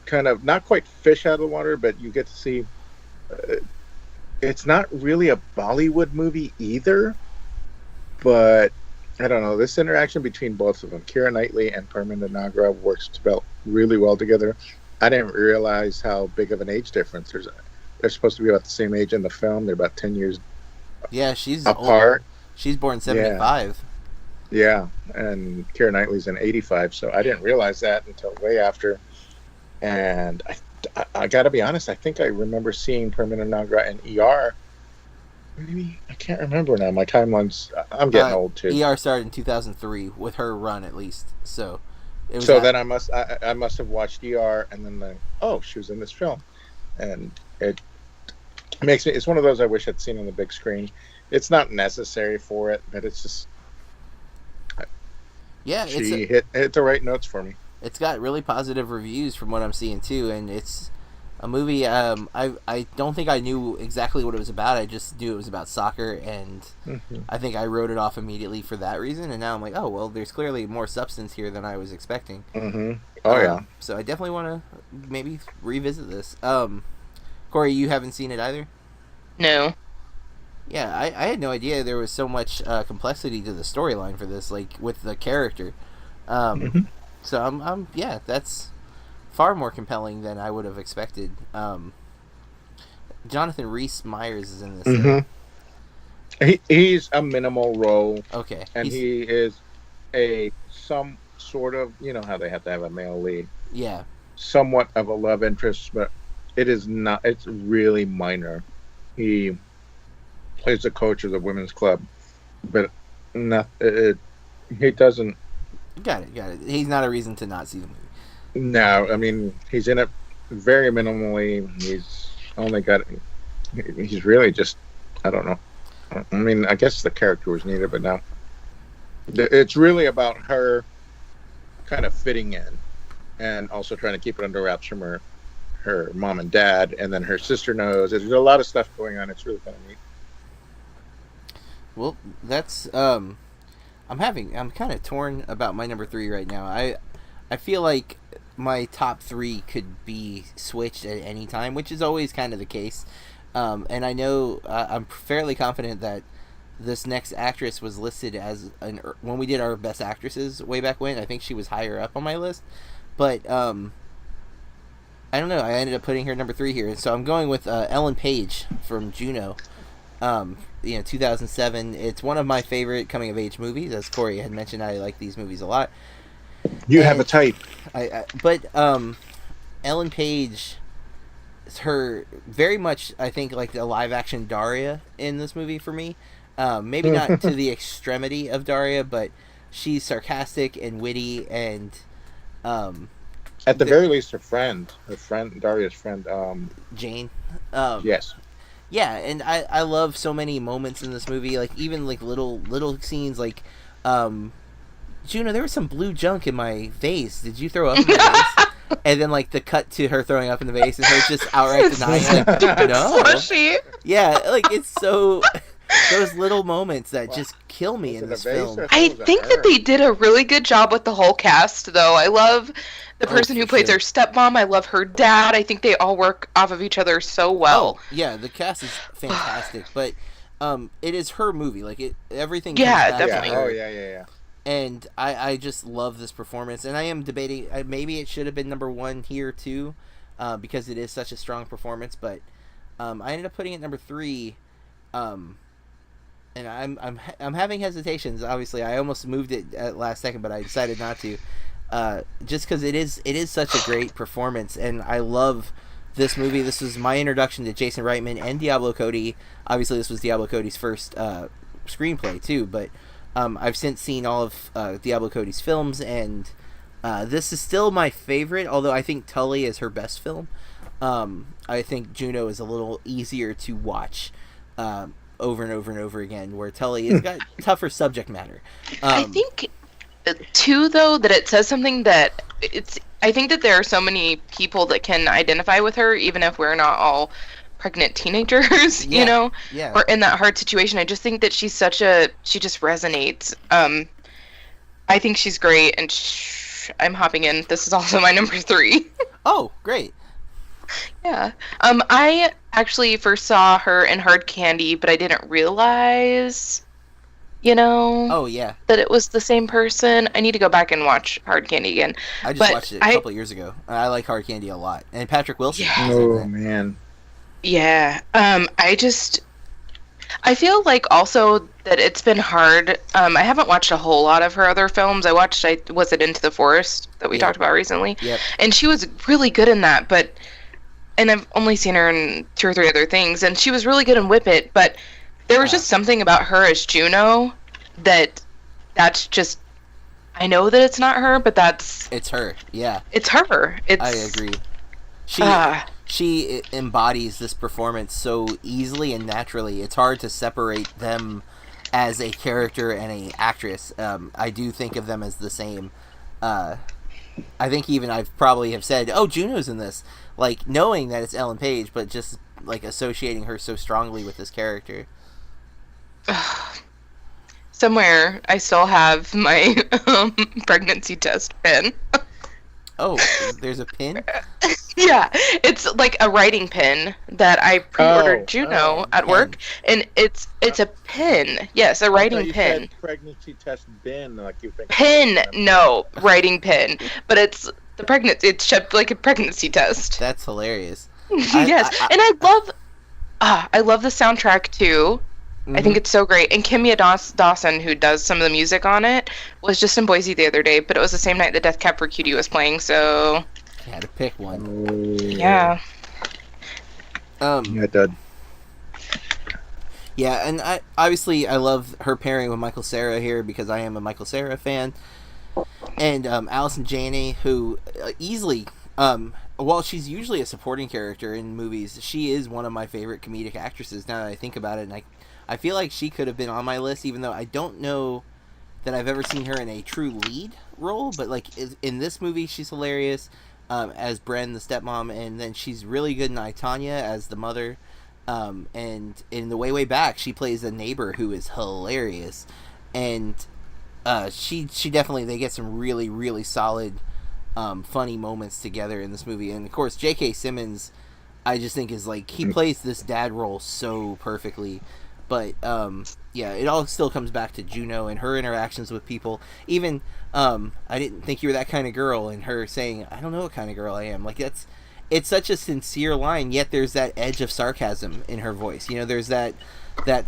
G: kind of not quite fish out of the water, but you get to see it's not really a Bollywood movie either, but I don't know, this interaction between both of them, Keira Knightley and Parminder Nagra, works really well together. I didn't realize how big of an age difference they're supposed to be about the same age in the film. They're about 10 years
E: she's
G: apart.
E: Old. She's born 75.
G: Yeah, and Keira Knightley's in 85, so I didn't realize that until way after. And I got to be honest, I think I remember seeing Parminder Nagra in ER. Maybe I can't remember now. My timeline's I'm getting old too.
E: ER started in 2003 with her run, at least. So
G: then I must have watched ER, and then she was in this film, and it makes me. It's one of those I wish I'd seen on the big screen. It's not necessary for it, but it's just. Yeah, she hit the right notes for me.
E: It's got really positive reviews from what I'm seeing too, and it's a movie. I don't think I knew exactly what it was about. I just knew it was about soccer, and I think I wrote it off immediately for that reason. And now I'm like, oh well, there's clearly more substance here than I was expecting.
G: Yeah.
E: So I definitely want to maybe revisit this. Corey, you haven't seen it either?
F: No.
E: Yeah, I had no idea there was so much complexity to the storyline for this, like with the character. So I'm that's far more compelling than I would have expected. Jonathan Rhys Meyers is in this.
G: He's a minimal role.
E: Okay.
G: And he is some sort of, you know how they have to have a male lead.
E: Yeah.
G: Somewhat of a love interest, but it's really minor. He plays the coach of the women's club, but he doesn't.
E: Got it. He's not a reason to not see the movie.
G: No, I mean, he's in it very minimally. He's really just, I don't know. I mean, I guess the character was needed, but no. It's really about her kind of fitting in and also trying to keep it under wraps from her mom and dad, and then her sister knows. There's a lot of stuff going on. It's really kind of neat.
E: Well, that's I'm kind of torn about my number 3 right now. I feel like my top 3 could be switched at any time, which is always kind of the case. And I know I'm fairly confident that this next actress was listed as when we did our best actresses way back when. I think she was higher up on my list, but I don't know. I ended up putting her number 3 here, so I'm going with Ellen Page from Juno. 2007. It's one of my favorite coming of age movies. As Corey had mentioned, I like these movies a lot.
G: You have a type.
E: But Ellen Page, her very much, I think, like the live action Daria in this movie for me. Maybe not to the extremity of Daria, but she's sarcastic and witty, and
G: at the very least, her friend, Daria's friend,
E: Jane.
G: Yes.
E: Yeah, and I love so many moments in this movie, like even like little scenes, like Juno, there was some blue junk in my vase. Did you throw up in the vase? And then like the cut to her throwing up in the vase and her just outright denying, like, no.
F: Smushy.
E: Yeah, like it's so those little moments that just kill me in this film.
F: I think that they did a really good job with the whole cast, though. I love the person who plays her stepmom. I love her dad. I think they all work off of each other so well.
E: Oh, yeah, the cast is fantastic, but it is her movie. Like everything.
F: Yeah, definitely.
G: Oh yeah.
E: And I just love this performance, and I am debating maybe it should have been number 1 here too, because it is such a strong performance. But I ended up putting it number 3, and I'm having hesitations. Obviously, I almost moved it at last second, but I decided not to, just because it is such a great performance, and I love this movie. This was my introduction to Jason Reitman and Diablo Cody. Obviously, this was Diablo Cody's first screenplay too, but I've since seen all of Diablo Cody's films, and this is still my favorite, although I think Tully is her best film. I think Juno is a little easier to watch over and over and over again, where Tully has got tougher subject matter.
F: I think, too, though, that it says something that I think that there are so many people that can identify with her, even if we're not all pregnant teenagers, you know, or in that hard situation. I just think that she just resonates. I think she's great, and I'm hopping in. This is also my number 3.
E: Oh, great.
F: Yeah. I actually first saw her in Hard Candy, but I didn't realize,
E: Oh, yeah.
F: that it was the same person. I need to go back and watch Hard Candy again.
E: I just watched it a couple years ago. I like Hard Candy a lot. And Patrick Wilson.
F: Yeah.
G: Oh, man.
F: Yeah. I feel like also that it's been hard. I haven't watched a whole lot of her other films. Was it Into the Forest that we talked about recently?
E: Yep.
F: And she was really good in that, and I've only seen her in 2 or 3 other things, and she was really good in Whip It, but there was just something about her as Juno that's just, I know that it's not her, but it's
E: her. Yeah.
F: It's her.
E: I agree. She embodies this performance so easily and naturally. It's hard to separate them as a character and a actress. I do think of them as the same. I think even I've probably have said, "Oh, Juno's in this," like knowing that it's Ellen Page, but just like associating her so strongly with this character.
F: Somewhere I still have my pregnancy test pin.
E: Oh, there's a pin?
F: Yeah, it's like a writing pin that I pre-ordered Juno at work, and it's a pin. Yes, a writing pin.
G: Said pregnancy test bin, like you think.
F: Pin, no, writing pin, but it's the pregnancy. It's shaped like a pregnancy test.
E: That's hilarious.
F: Yes, and I love the soundtrack too. Mm-hmm. I think it's so great. And Kimya Dawson, who does some of the music on it, was just in Boise the other day, but it was the same night that Death Cab for Cutie was playing, so...
E: I had to pick one.
F: Yeah.
G: Yeah, it did.
E: Yeah, and I love her pairing with Michael Cera here because I am a Michael Cera fan. And Allison Janney, who easily... while she's usually a supporting character in movies, she is one of my favorite comedic actresses now that I think about it, and I feel like she could have been on my list, even though I don't know that I've ever seen her in a true lead role, but like in this movie she's hilarious as Bren, the stepmom, and then she's really good in I, Tonya as the mother, and in The Way Back she plays a neighbor who is hilarious, and she definitely, they get some really, really solid funny moments together in this movie. And of course J.K. Simmons, I just think is like, he plays this dad role so perfectly. But yeah, it all still comes back to Juno and her interactions with people. Even I didn't think you were that kind of girl, and her saying, I don't know what kind of girl I am. Like, it's such a sincere line, yet there's that edge of sarcasm in her voice. There's that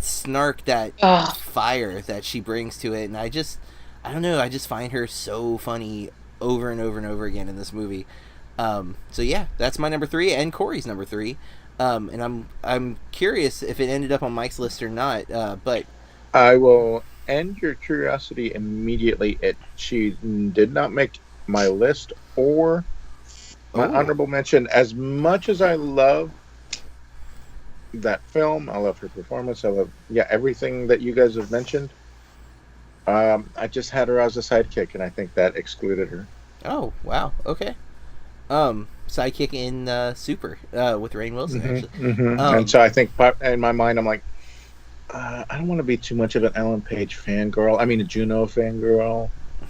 E: snark, that fire that she brings to it, and I don't know, I just find her so funny over and over and over again in this movie. So yeah, that's my number 3 and Corey's number 3. And I'm curious if it ended up on Mike's list or not. But
G: I will end your curiosity immediately. She did not make my list or my honorable mention. As much as I love that film, I love her performance, I love everything that you guys have mentioned. I just had her as a sidekick, and I think that excluded her.
E: Oh, wow. Okay. Sidekick in Super with Rainn Wilson, actually.
G: Mm-hmm. And so I think in my mind, I'm like, I don't want to be too much of an Ellen Page fangirl. I mean, a Juno fangirl.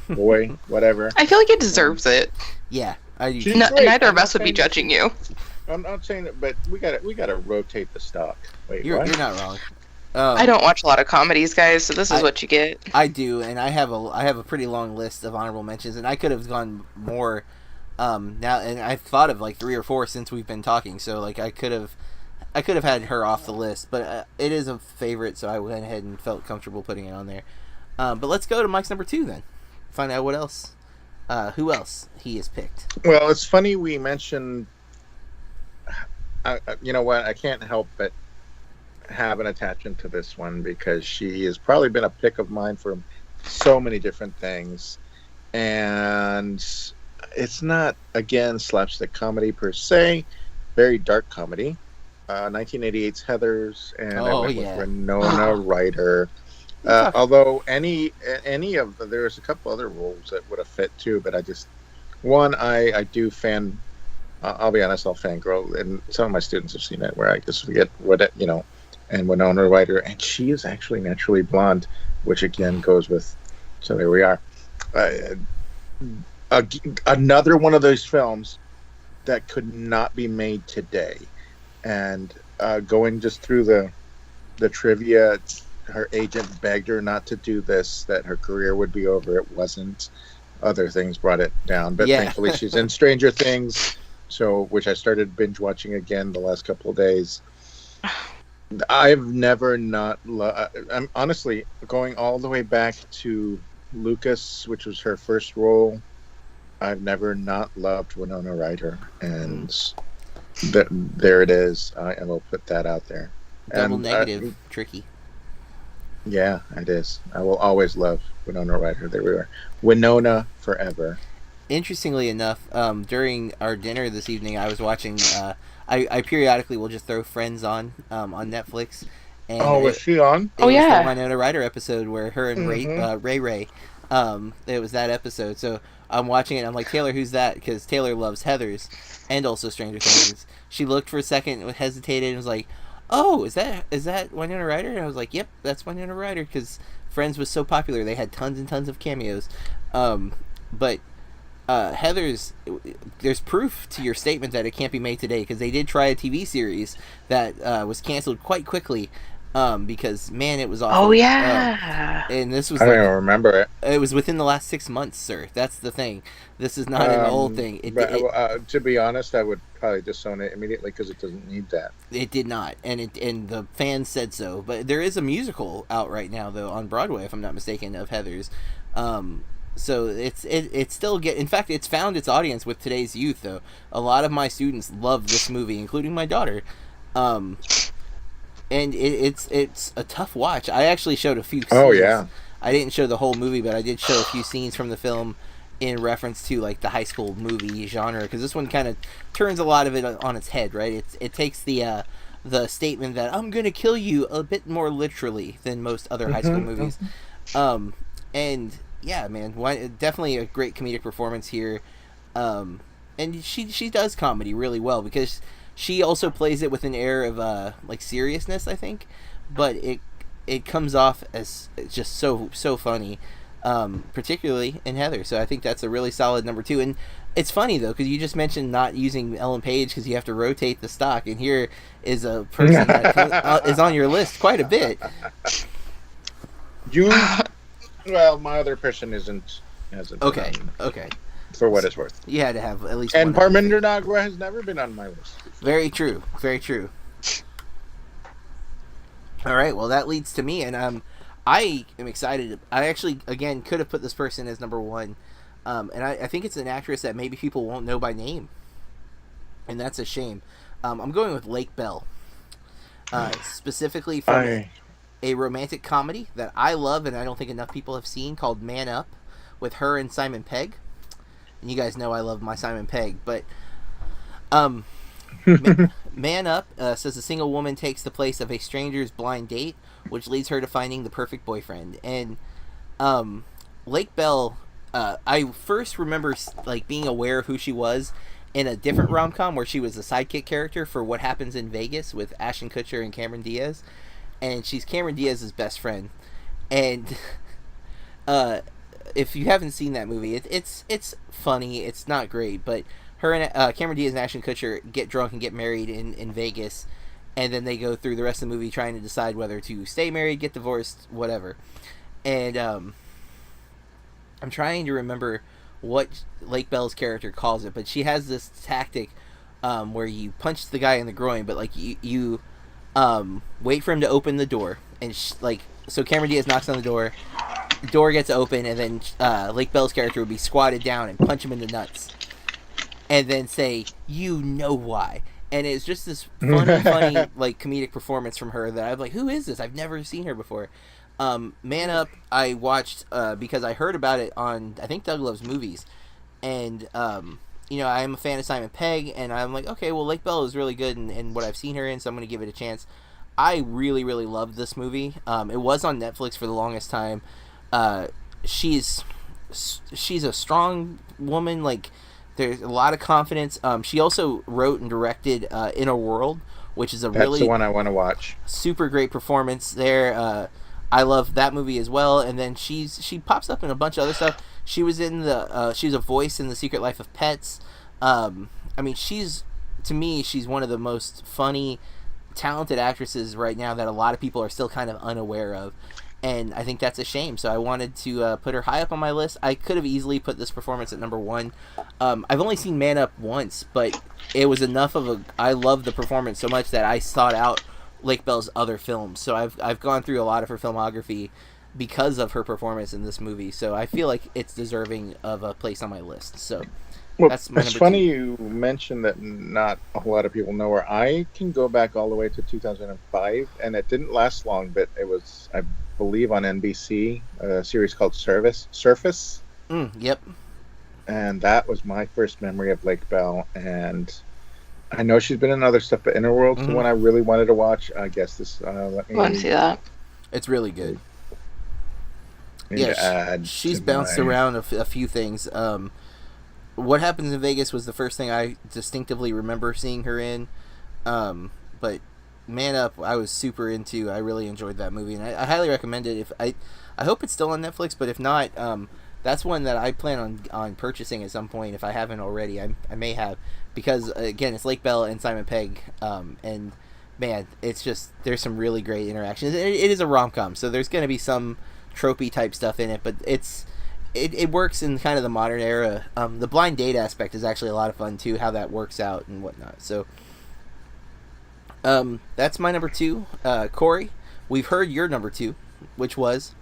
G: Boy, whatever.
F: I feel like it deserves it.
E: Yeah.
F: Neither of us would be judging you.
G: I'm not saying that, but we gotta rotate the stock. Wait,
E: you're not wrong.
F: I don't watch a lot of comedies, guys, so this is what you get.
E: I do, and I have a pretty long list of honorable mentions, and I could have gone more. Now, and I've thought of like 3 or 4 since we've been talking, so like I could have had her off the list, but it is a favorite, so I went ahead and felt comfortable putting it on there. But let's go to Mike's number 2 then. Find out what else, who else he has picked.
G: Well, it's funny we mentioned. You know what? I can't help but have an attachment to this one because she has probably been a pick of mine for so many different things, and it's not again slapstick comedy per se, very dark comedy. 1988's Heathers, and I went with Winona Ryder. Although any of there's a couple other roles that would have fit too, but I do fan. I'll be honest, I'll fangirl, and some of my students have seen it where I just forget and Winona Ryder, and she is actually naturally blonde, which again goes with. So there we are. Another one of those films that could not be made today, and going just through the trivia, her agent begged her not to do this, that her career would be over. It wasn't. Other things brought it down, but thankfully she's in Stranger Things. So, which I started binge watching again the last couple of days. I've never not. I'm honestly going all the way back to Lucas, which was her first role. I've never not loved Winona Ryder, and there it is. I will put that out there.
E: Double negative, tricky.
G: Yeah, it is. I will always love Winona Ryder. There we are. Winona forever.
E: Interestingly enough, during our dinner this evening, I was watching. I periodically will just throw Friends on Netflix. And
G: was she on?
E: It was the Winona Ryder episode where her and Ray. It was that episode. So I'm watching it. And I'm like, Taylor, who's that? Because Taylor loves Heathers and also Stranger Things. She looked for a second, hesitated, and was like, "Oh, is that Winona Ryder?" And I was like, "Yep, that's Winona Ryder." Because Friends was so popular, they had tons and tons of cameos. But Heathers, there's proof to your statement that it can't be made today, because they did try a TV series that was canceled quite quickly because, man, it was awful.
F: Oh, yeah.
E: And this was
G: I don't even remember it.
E: It was within the last 6 months, sir. That's the thing. This is not an old thing.
G: To be honest, I would probably disown it immediately because it doesn't need that. It
E: did not, and the fans said so. But there is a musical out right now, though, on Broadway, if I'm not mistaken, of Heathers. So it's still in fact, it's found its audience with today's youth, though. A lot of my students love this movie, including my daughter. And it's a tough watch. I actually showed a few scenes.
G: Oh, yeah.
E: I didn't show the whole movie, but I did show a few scenes from the film in reference to like the high school movie genre, because this one kind of turns a lot of it on its head, right? It takes the statement that I'm gonna kill you a bit more literally than most other high school movies. And yeah, man, definitely a great comedic performance here. And she does comedy really well, because she also plays it with an air of like seriousness, I think, but it comes off as just so funny, particularly in Heather. So I think that's a really solid number 2. And it's funny though, because you just mentioned not using Ellen Page because you have to rotate the stock, and here is a person that is on your list quite a bit.
G: Well, my other person hasn't.
E: Okay.
G: For what it's worth.
E: You had to have at least.
G: And Parminder Nagra has never been on my list.
E: Very true. All right. Well, that leads to me, and I am excited. I actually, again, could have put this person as number 1, and I think it's an actress that maybe people won't know by name, and that's a shame. I'm going with Lake Bell, specifically from a romantic comedy that I love and I don't think enough people have seen, called Man Up, with her and Simon Pegg. And you guys know I love my Simon Pegg, but Man Up says a single woman takes the place of a stranger's blind date, which leads her to finding the perfect boyfriend. And Lake Bell, I first remember like being aware of who she was in a different rom-com where she was a sidekick character for What Happens in Vegas with Ashton Kutcher and Cameron Diaz. And she's Cameron Diaz's best friend. And if you haven't seen that movie, it's funny. It's not great, but her and Cameron Diaz and Ashton Kutcher get drunk and get married in Vegas, and then they go through the rest of the movie trying to decide whether to stay married, get divorced, whatever. And I'm trying to remember what Lake Bell's character calls it, but she has this tactic where you punch the guy in the groin, but like you wait for him to open the door, and so Cameron Diaz knocks on the door gets open, and then Lake Bell's character would be squatted down and punch him in the nuts, and then say, "You know why." And it's just this funny like comedic performance from her that I'm like, who is this? I've never seen her before. Man Up, I watched because I heard about it on, I think, Doug Loves Movies, and you know, I'm a fan of Simon Pegg, and I'm like, okay, well, Lake Bell is really good in what I've seen her in, so I'm going to give it a chance. I really, really loved this movie. It was on Netflix for the longest time. She's a strong woman, like, there's a lot of confidence. She also wrote and directed Inner World, which is
G: That's the one I want to watch.
E: Super great performance there. I love that movie as well. And then she pops up in a bunch of other stuff. She was in she's a voice in The Secret Life of Pets. I mean, to me, she's one of the most funny, talented actresses right now that a lot of people are still kind of unaware of. And I think that's a shame. So I wanted to put her high up on my list. I could have easily put this performance at number 1. I've only seen Man Up once, but it was enough of I love the performance so much that I sought out Lake Bell's other films. So I've gone through a lot of her filmography because of her performance in this movie. So I feel like it's deserving of a place on my list. So that's my
G: it's
E: number
G: funny
E: 2.
G: you mentioned that not a whole lot of people know her. I can go back all the way to 2005, and it didn't last long, but it was, I believe, on NBC, a series called Surface.
E: Yep.
G: And that was my first memory of Lake Bell. And I know she's been in other stuff, but Inner World's the one I really wanted to watch. I guess this. Let me
F: want to see that.
E: It's really good.
G: Yeah,
E: she's bounced around a few things. What Happens in Vegas was the first thing I distinctively remember seeing her in. But Man Up, I was super into. I really enjoyed that movie, and I highly recommend it. I hope it's still on Netflix, but if not, that's one that I plan on purchasing at some point if I haven't already. I may have, because again, it's Lake Bell and Simon Pegg, and man, it's just, there's some really great interactions. It is a rom-com, so there's going to be some tropey type stuff in it, but it works in kind of the modern era. The blind date aspect is actually a lot of fun too, how that works out and whatnot. So that's my number 2. Corey, we've heard your number 2, which was?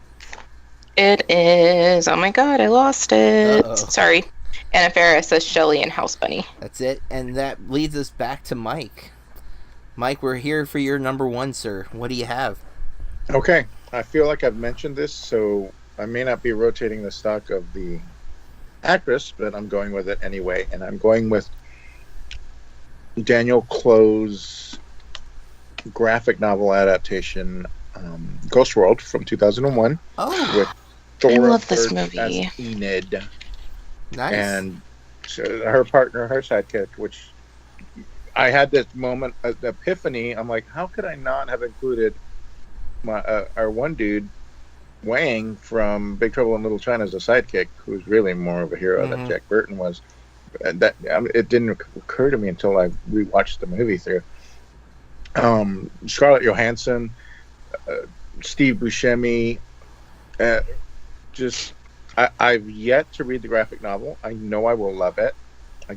F: It is, oh my god, I lost it.
E: Uh-oh.
F: Sorry. Anna Faris says Shelley and House Bunny.
E: That's it, and that leads us back to Mike. Mike, we're here for your number 1, sir. What do you have?
G: Okay, I feel like I've mentioned this, so I may not be rotating the stock of the actress, but I'm going with it anyway, and I'm going with Daniel Close's graphic novel adaptation, Ghost World from 2001.
E: Oh,
G: with
F: I
G: Thora
F: love this
G: Birch
F: movie.
G: as Enid,
E: nice.
G: and her partner, her sidekick, which I had this moment, epiphany. I'm like, how could I not have included our one dude, Wang from Big Trouble in Little China, as a sidekick, who's really more of a hero than Jack Burton was. That it didn't occur to me until I rewatched the movie through. Scarlett Johansson, Steve Buscemi, I've yet to read the graphic novel. I know I will love it. I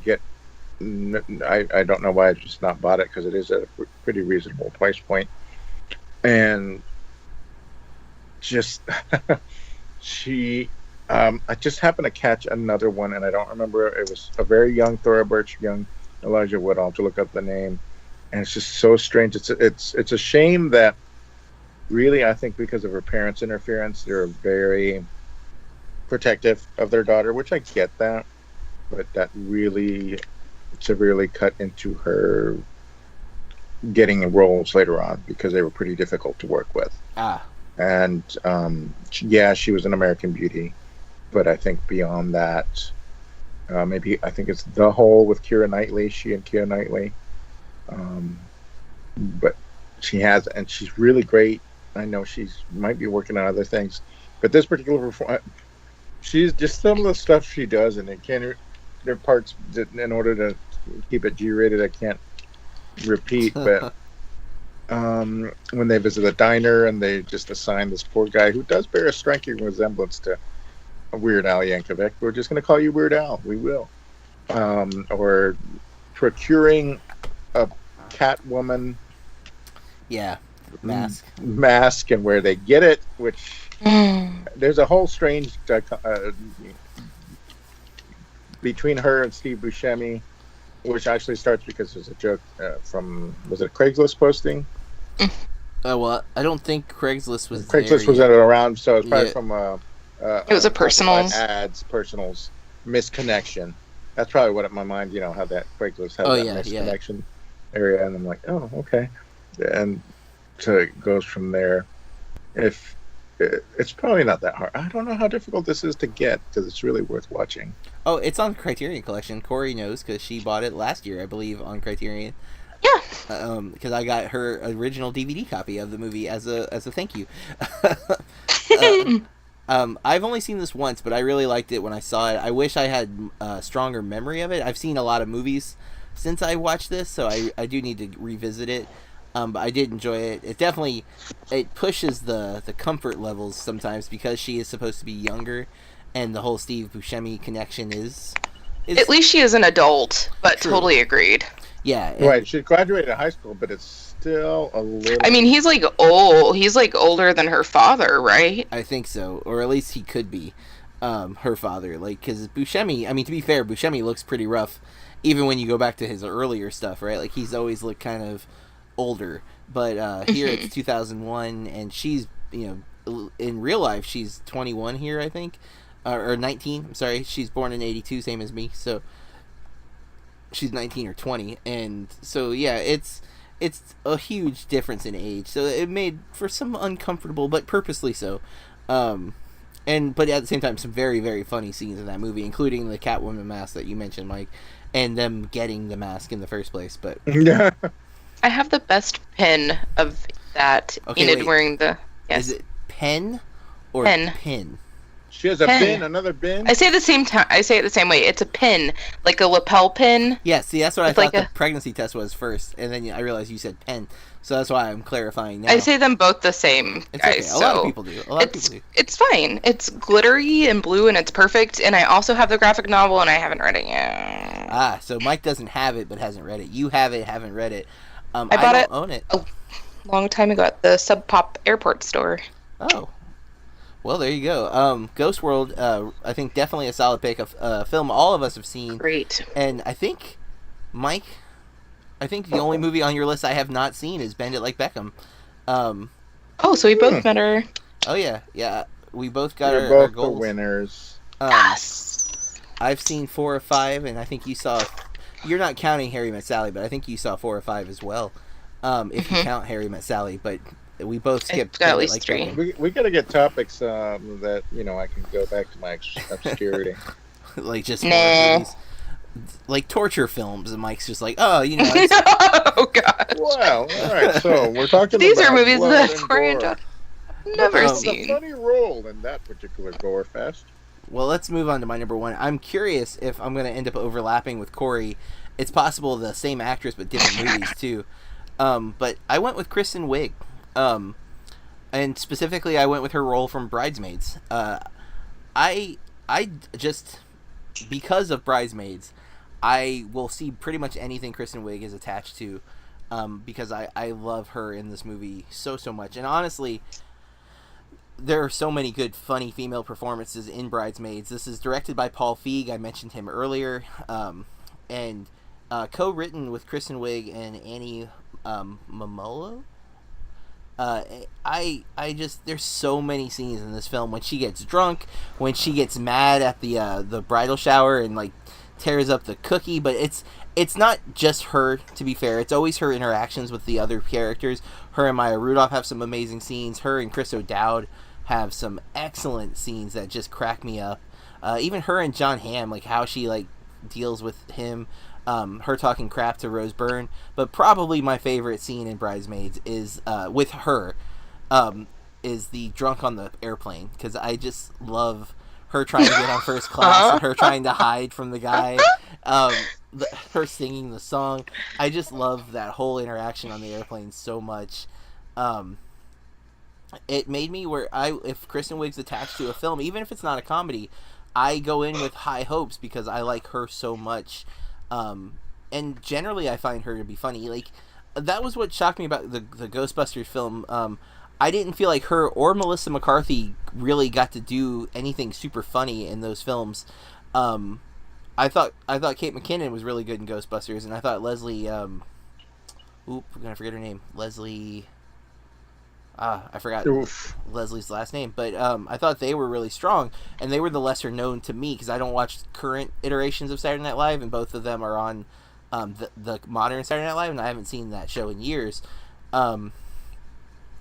G: don't know why I've just not bought it, because it is at a pretty reasonable price point. And just I just happened to catch another one, and I don't remember. It was a very young Thora Birch, young Elijah Wood. I'll have to look up the name. And it's just so strange. It's a shame that, really, I think because of her parents' interference, they're very protective of their daughter, which I get that, but that really severely cut into her getting roles later on, because they were pretty difficult to work with. And she was an American Beauty, but I think beyond that, I think it's The Hole with Keira Knightley. She and Keira Knightley. But she's really great. I know might be working on other things, but this particular she's just, some of the stuff she does, and there are parts that, in order to keep it G-rated, I can't repeat, but when they visit a diner and they just assign this poor guy who does bear a striking resemblance to Weird Al Yankovic. We're just going to call you Weird Al. We will. Or procuring a Catwoman mask and where they get it, which there's a whole strange between her and Steve Buscemi, which actually starts because there's a joke from, was it a Craigslist posting?
E: Well, I don't think Craigslist was
G: Craigslist was around, so it's probably from
F: it was a personals
G: personals misconnection. That's probably what in my mind, how that Craigslist had that misconnection area, and I'm like, oh, okay, and so it goes from there. If it's probably not that hard. I don't know how difficult this is to get because it's really worth watching. Oh,
E: it's on Criterion Collection. Corey knows because she bought it last year, I believe, on Criterion.
F: Yeah.
E: Because I got her original DVD copy of the movie as a thank you. I've only seen this once, but I really liked it when I saw it. I wish I had a stronger memory of it. I've seen a lot of movies since I watched this, so I do need to revisit it. But I did enjoy it. It pushes the comfort levels sometimes because she is supposed to be younger, and the whole Steve Buscemi connection is
F: at least she is an adult, but
E: true.
F: Totally agreed.
E: Yeah.
G: Right. She graduated high school, but it's still a little...
F: I mean, he's like old. He's like older than her father, right?
E: I think so. Or at least he could be her father. Like, because Buscemi, I mean, to be fair, Buscemi looks pretty rough, even when you go back to his earlier stuff, right? Like, he's always looked kind of older. But here it's 2001, and she's, in real life, she's 21 here, I think. Or 19, I'm sorry. She's born in 82, same as me, so... She's 19 or 20, and so yeah, it's a huge difference in age. So it made for some uncomfortable, but purposely so. But at the same time, some very, very funny scenes in that movie, including the Catwoman mask that you mentioned, Mike, and them getting the mask in the first place. But
F: I have the best pin of that.
E: Okay, wait.
F: Wearing the
E: Is it pen or pin?
G: She has a bin, another bin.
F: I say it the same way. It's a pin, like a lapel pin.
E: Yeah, see, that's what I thought the pregnancy test was first, and then I realized you said pen, so that's why I'm clarifying now.
F: I say them both the same,
E: it's
F: guys.
E: Okay. A lot of people do.
F: It's fine. It's glittery and blue, and it's perfect. And I also have the graphic novel, and I haven't read it yet.
E: Ah, so Mike doesn't have it, but hasn't read it. You have it, haven't read it.
F: I don't
E: own it
F: a long time ago at the Sub Pop airport store.
E: Oh. Well, there you go. Ghost World, I think definitely a solid pick of a film all of us have seen.
F: Great.
E: And I think, Mike, the only movie on your list I have not seen is Bend It Like Beckham.
F: So we both met her.
E: Oh, yeah. Yeah, we both got our
G: both
E: goals.
G: The winners.
F: Yes.
E: I've seen 4 or 5, and I think you saw... You're not counting Harry Met Sally, but I think you saw 4 or 5 as well. If you count Harry Met Sally, but... We both skipped
F: at least 3.
G: We got to get topics that I can go back to my obscurity.
E: Like just movies, like torture films, and Mike's just like, oh,
F: Oh God.
G: Well, all right. So we're talking.
F: These
G: about
F: are movies
G: blood
F: that
G: and
F: Corey
G: gore.
F: never seen.
G: A funny role in that particular gore fest.
E: Well, let's move on to my number 1. I'm curious if I'm going to end up overlapping with Corey. It's possible the same actress but different movies too. But I went with Kristen Wiig. And specifically, I went with her role from Bridesmaids. I just, because of Bridesmaids, I will see pretty much anything Kristen Wiig is attached to, because I love her in this movie so much. And honestly, there are so many good, funny female performances in Bridesmaids. This is directed by Paul Feig. I mentioned him earlier, and co-written with Kristen Wiig and Annie Momolo. I just, there's so many scenes in this film when she gets drunk, when she gets mad at the bridal shower and like tears up the cookie, but it's not just her, to be fair. It's always her interactions with the other characters. Her and Maya Rudolph have some amazing scenes. Her and Chris O'Dowd have some excellent scenes that just crack me up. Even her and John Hamm, like how she like deals with him. Her talking crap to Rose Byrne, but probably my favorite scene in Bridesmaids is with her, is the drunk on the airplane, because I just love her trying to get on first class and her trying to hide from the guy, her singing the song. I just love that whole interaction on the airplane so much. it made me where if Kristen Wiig's attached to a film, even if it's not a comedy, I go in with high hopes because I like her so much. And generally I find her to be funny. Like, that was what shocked me about the Ghostbusters film. I didn't feel like her or Melissa McCarthy really got to do anything super funny in those films. I thought Kate McKinnon was really good in Ghostbusters, and I thought Leslie, I'm gonna forget her name. Leslie, I forgot Leslie's last name, but I thought they were really strong, and they were the lesser known to me because I don't watch current iterations of Saturday Night Live, and both of them are on the modern Saturday Night Live, and I haven't seen that show in years.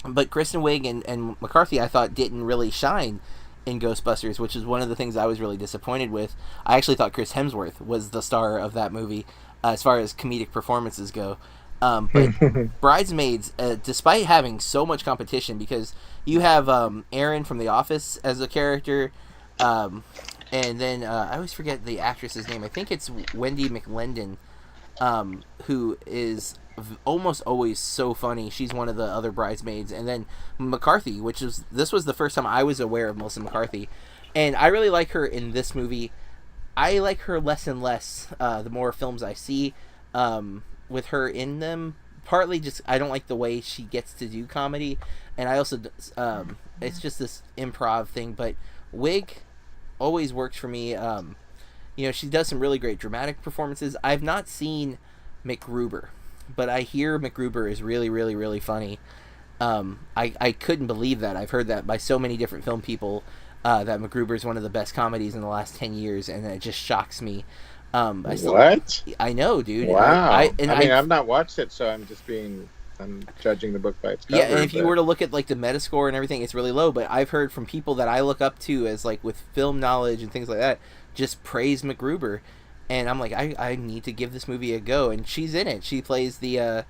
E: But Kristen Wiig and McCarthy, I thought, didn't really shine in Ghostbusters, which is one of the things I was really disappointed with. I actually thought Chris Hemsworth was the star of that movie as far as comedic performances go. But Bridesmaids, despite having so much competition, because you have Erin from The Office as a character, and then I always forget the actress's name. I think it's Wendy McLendon, who is almost always so funny. She's one of the other bridesmaids. And then McCarthy, this was the first time I was aware of Melissa McCarthy, and I really like her in this movie. I like her less and less the more films I see with her in them. Partly just I don't like the way she gets to do comedy, and I also it's just this improv thing. But Wiig always works for me. She does some really great dramatic performances. I've not seen MacGruber, but I hear MacGruber is really, really, really funny. I couldn't believe that. I've heard that by so many different film people, that MacGruber is one of the best comedies in the last 10 years, and it just shocks me.
G: What?
E: I know, dude.
G: Wow. I've not watched it, so I'm judging the book by its cover.
E: Yeah, and if you were to look at like the Metascore and everything, it's really low, but I've heard from people that I look up to as like with film knowledge and things like that, just praise MacGruber. And I'm like, I need to give this movie a go. And she's in it. She plays the,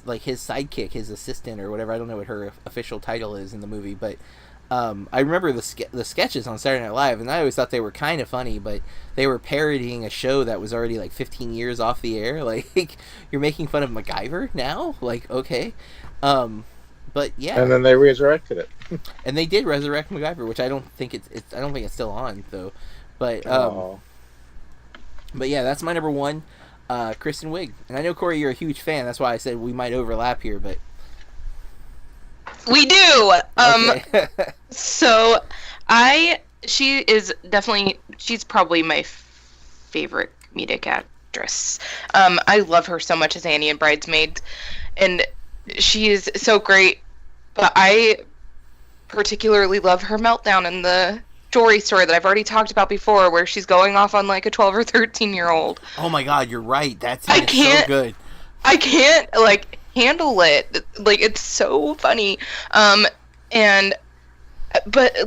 E: like, his sidekick, his assistant, or whatever. I don't know what her official title is in the movie. But I remember the sketches on Saturday Night Live, and I always thought they were kind of funny, but they were parodying a show that was already, like, 15 years off the air. Like, you're making fun of MacGyver now? Like, okay. But, yeah.
G: And then they resurrected it.
E: And they did resurrect MacGyver, which I don't think it's still on, though. But, But yeah, that's my number one, Kristen Wiig. And I know, Corey, you're a huge fan. That's why I said we might overlap here, but...
F: We do!
E: Okay.
F: So, she's probably my favorite comedic actress. I love her so much as Annie in Bridesmaids, and she is so great, but I particularly love her meltdown in the story that I've already talked about before, where she's going off on like a 12 or 13-year-old.
E: Oh my god, you're right. That's
F: so
E: good.
F: I can't handle it. Like, it's so funny. But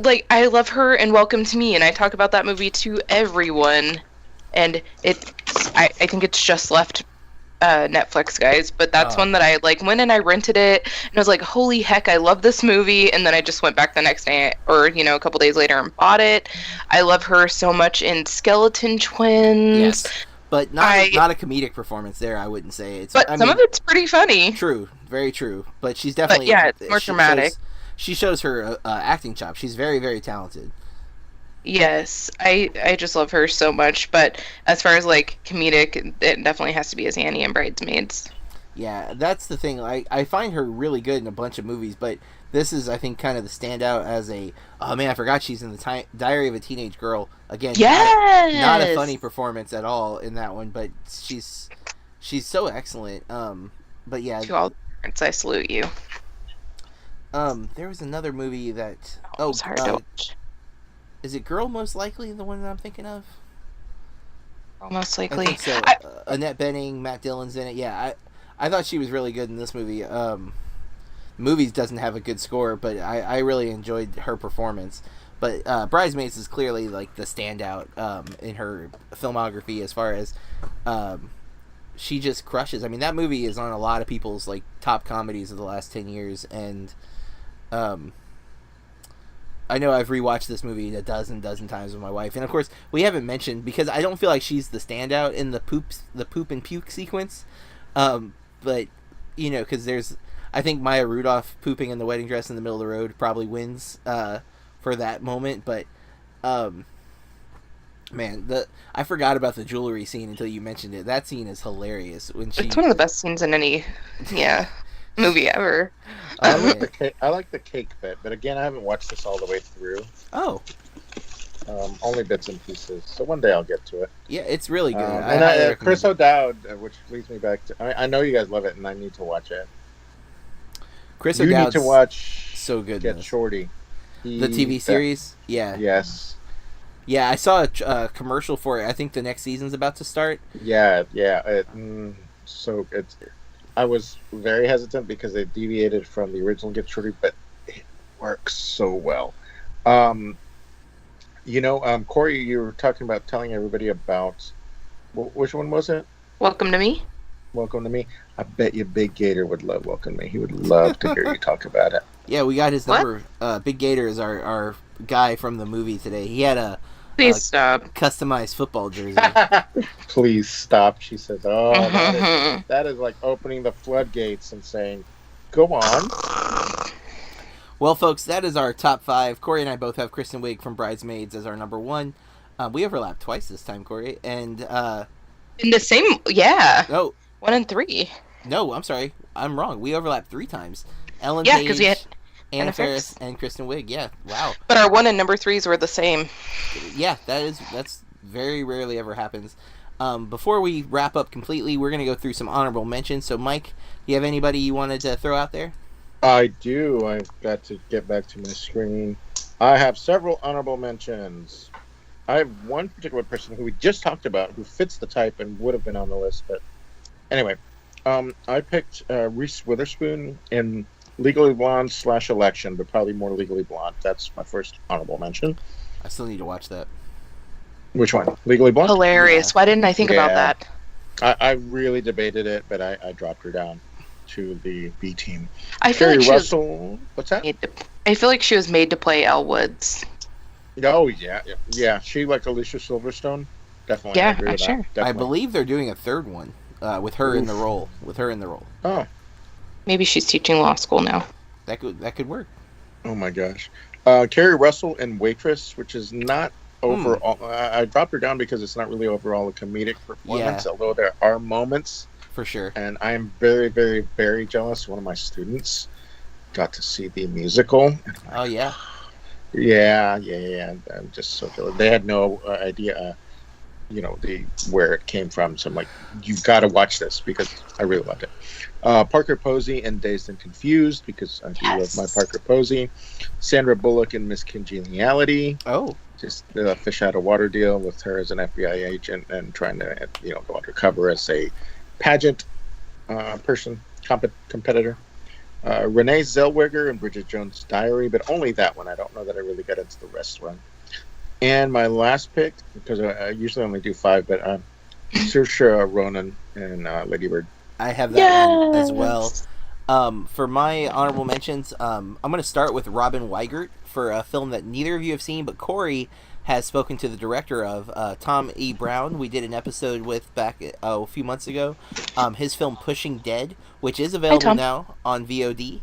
F: like, I love her in Welcome to Me, and I talk about that movie to everyone. And I think it's just left Netflix, guys, but that's one that I like went and I rented it, and I was like, holy heck, I love this movie. And then I just went back the next day, or a couple days later, and bought it. I love her so much in Skeleton Twins.
E: Yes, but not a comedic performance there, I wouldn't say.
F: Some of it's pretty funny.
E: True, very true. But she's definitely,
F: it's more dramatic.
E: She shows her acting chops. She's very, very talented.
F: Yes, I just love her so much. But as far as like comedic, it definitely has to be as Annie in Bridesmaids.
E: Yeah, that's the thing. I find her really good in a bunch of movies, but this is, I think, kind of the standout as a... Oh man, I forgot she's in the Diary of a Teenage Girl. Again,
F: yes!
E: not a funny performance at all in that one, but she's so excellent. But yeah,
F: to all the parents, I salute you.
E: There was another movie that...
F: sorry.
E: Is it Girl Most Likely, the one that I'm thinking of?
F: Girl Most Likely.
E: I think so. Annette Bening, Matt Dillon's in it. Yeah, I thought she was really good in this movie. Movies doesn't have a good score, but I really enjoyed her performance. But Bridesmaids is clearly like the standout in her filmography as far as she just crushes. I mean, that movie is on a lot of people's like top comedies of the last 10 years, and I know I've rewatched this movie a dozen times with my wife, and of course we haven't mentioned, because I don't feel like she's the standout in the poop and puke sequence, but because I think Maya Rudolph pooping in the wedding dress in the middle of the road probably wins for that moment. But man, I forgot about the jewelry scene until you mentioned it. That scene is hilarious when she.
F: It's one of the best scenes in any movie ever.
G: I like the cake bit, but again, I haven't watched this all the way through.
E: Oh.
G: Only bits and pieces. So one day I'll get to it.
E: Yeah, it's really good.
G: And Chris O'Dowd, which leads me back to. I know you guys love it, and I need to watch it.
E: Chris
G: You
E: O'Dowd's
G: need to watch.
E: so good.
G: Get Shorty.
E: The TV series. Yeah.
G: Yes.
E: Yeah, I saw a commercial for it. I think the next season's about to start.
G: Yeah. So it's. I was very hesitant because they deviated from the original Get Shorty, but it works so well. Corey, you were talking about telling everybody about which one was it?
F: Welcome to Me.
G: Welcome to Me. I bet you Big Gator would love Welcome to Me. He would love to hear you talk about it.
E: Yeah, we got his number. Big Gator is our guy from the movie today. He had a
F: stop.
E: Customized football jersey.
G: Please stop. She says, that is like opening the floodgates and saying, go on.
E: Well, folks, that is our top 5. Corey and I both have Kristen Wiig from Bridesmaids as our number 1. We overlapped twice this time, Corey. And
F: in the same, yeah.
E: No.
F: 1 and 3.
E: No, I'm sorry. I'm wrong. We overlapped 3 times. Ellen
F: Yeah,
E: Page,
F: because we had
E: Anna Faris, and Kristen Wiig. Yeah, wow.
F: But our 1 and number 3s were the same.
E: Yeah, that's very rarely ever happens. Before we wrap up completely, we're going to go through some honorable mentions. So, Mike, do you have anybody you wanted to throw out there?
G: I do. I've got to get back to my screen. I have several honorable mentions. I have one particular person who we just talked about who fits the type and would have been on the list. But anyway, I picked Reese Witherspoon in Legally Blonde / Election, but probably more Legally Blonde. That's my first honorable mention.
E: I still need to watch that.
G: Which one? Legally Blonde?
F: Hilarious. Yeah. Why didn't I think about that?
G: I really debated it, but I dropped her down to the B team.
F: I feel like
G: Russell. What's that?
F: I feel like she was made to play Elle Woods.
G: Oh yeah. She like Alicia Silverstone. Definitely.
F: Yeah,
G: I agree with
F: sure.
G: that. Definitely.
E: I believe they're doing a third one with her in the role.
G: Oh.
F: Maybe she's teaching law school now.
E: That could work.
G: Oh my gosh. Carrie Russell in Waitress, which is not overall. I dropped her down because it's not really overall a comedic performance, although there are moments.
E: For sure.
G: And I am very, very, very jealous. One of my students got to see the musical.
E: Oh, yeah.
G: Yeah. I'm just so jealous. They had no idea, where it came from. So I'm like, you've got to watch this because I really loved it. Parker Posey in Dazed and Confused because I do love my Parker Posey. Sandra Bullock in Miss Congeniality.
E: Oh.
G: Just the fish out of water deal with her as an FBI agent and trying to, go undercover as a pageant competitor. Renee Zellweger in Bridget Jones' Diary, but only that one. I don't know that I really got into the rest one. And my last pick, because I usually only do 5, but Saoirse Ronan in Lady Bird.
E: I have that one as well. For my honorable mentions, I'm going to start with Robin Weigert for a film that neither of you have seen, but Corey has spoken to the director of, Tom E. Brown. We did an episode with back a few months ago. His film Pushing Dead, which is available now on VOD.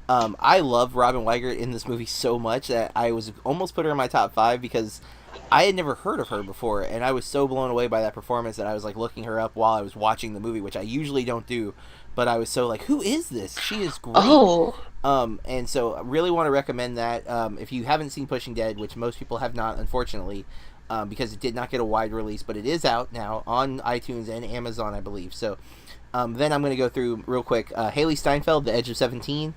E: I love Robin Weigert in this movie so much that I was almost put her in my top 5 because I had never heard of her before, and I was so blown away by that performance that I was like looking her up while I was watching the movie, which I usually don't do. But I was so like, who is this? She is great.
F: Oh.
E: And so I really want to recommend that. If you haven't seen Pushing Dead, which most people have not, unfortunately, because it did not get a wide release, but it is out now on iTunes and Amazon, I believe. So then I'm going to go through real quick. Haley Steinfeld, The Edge of 17.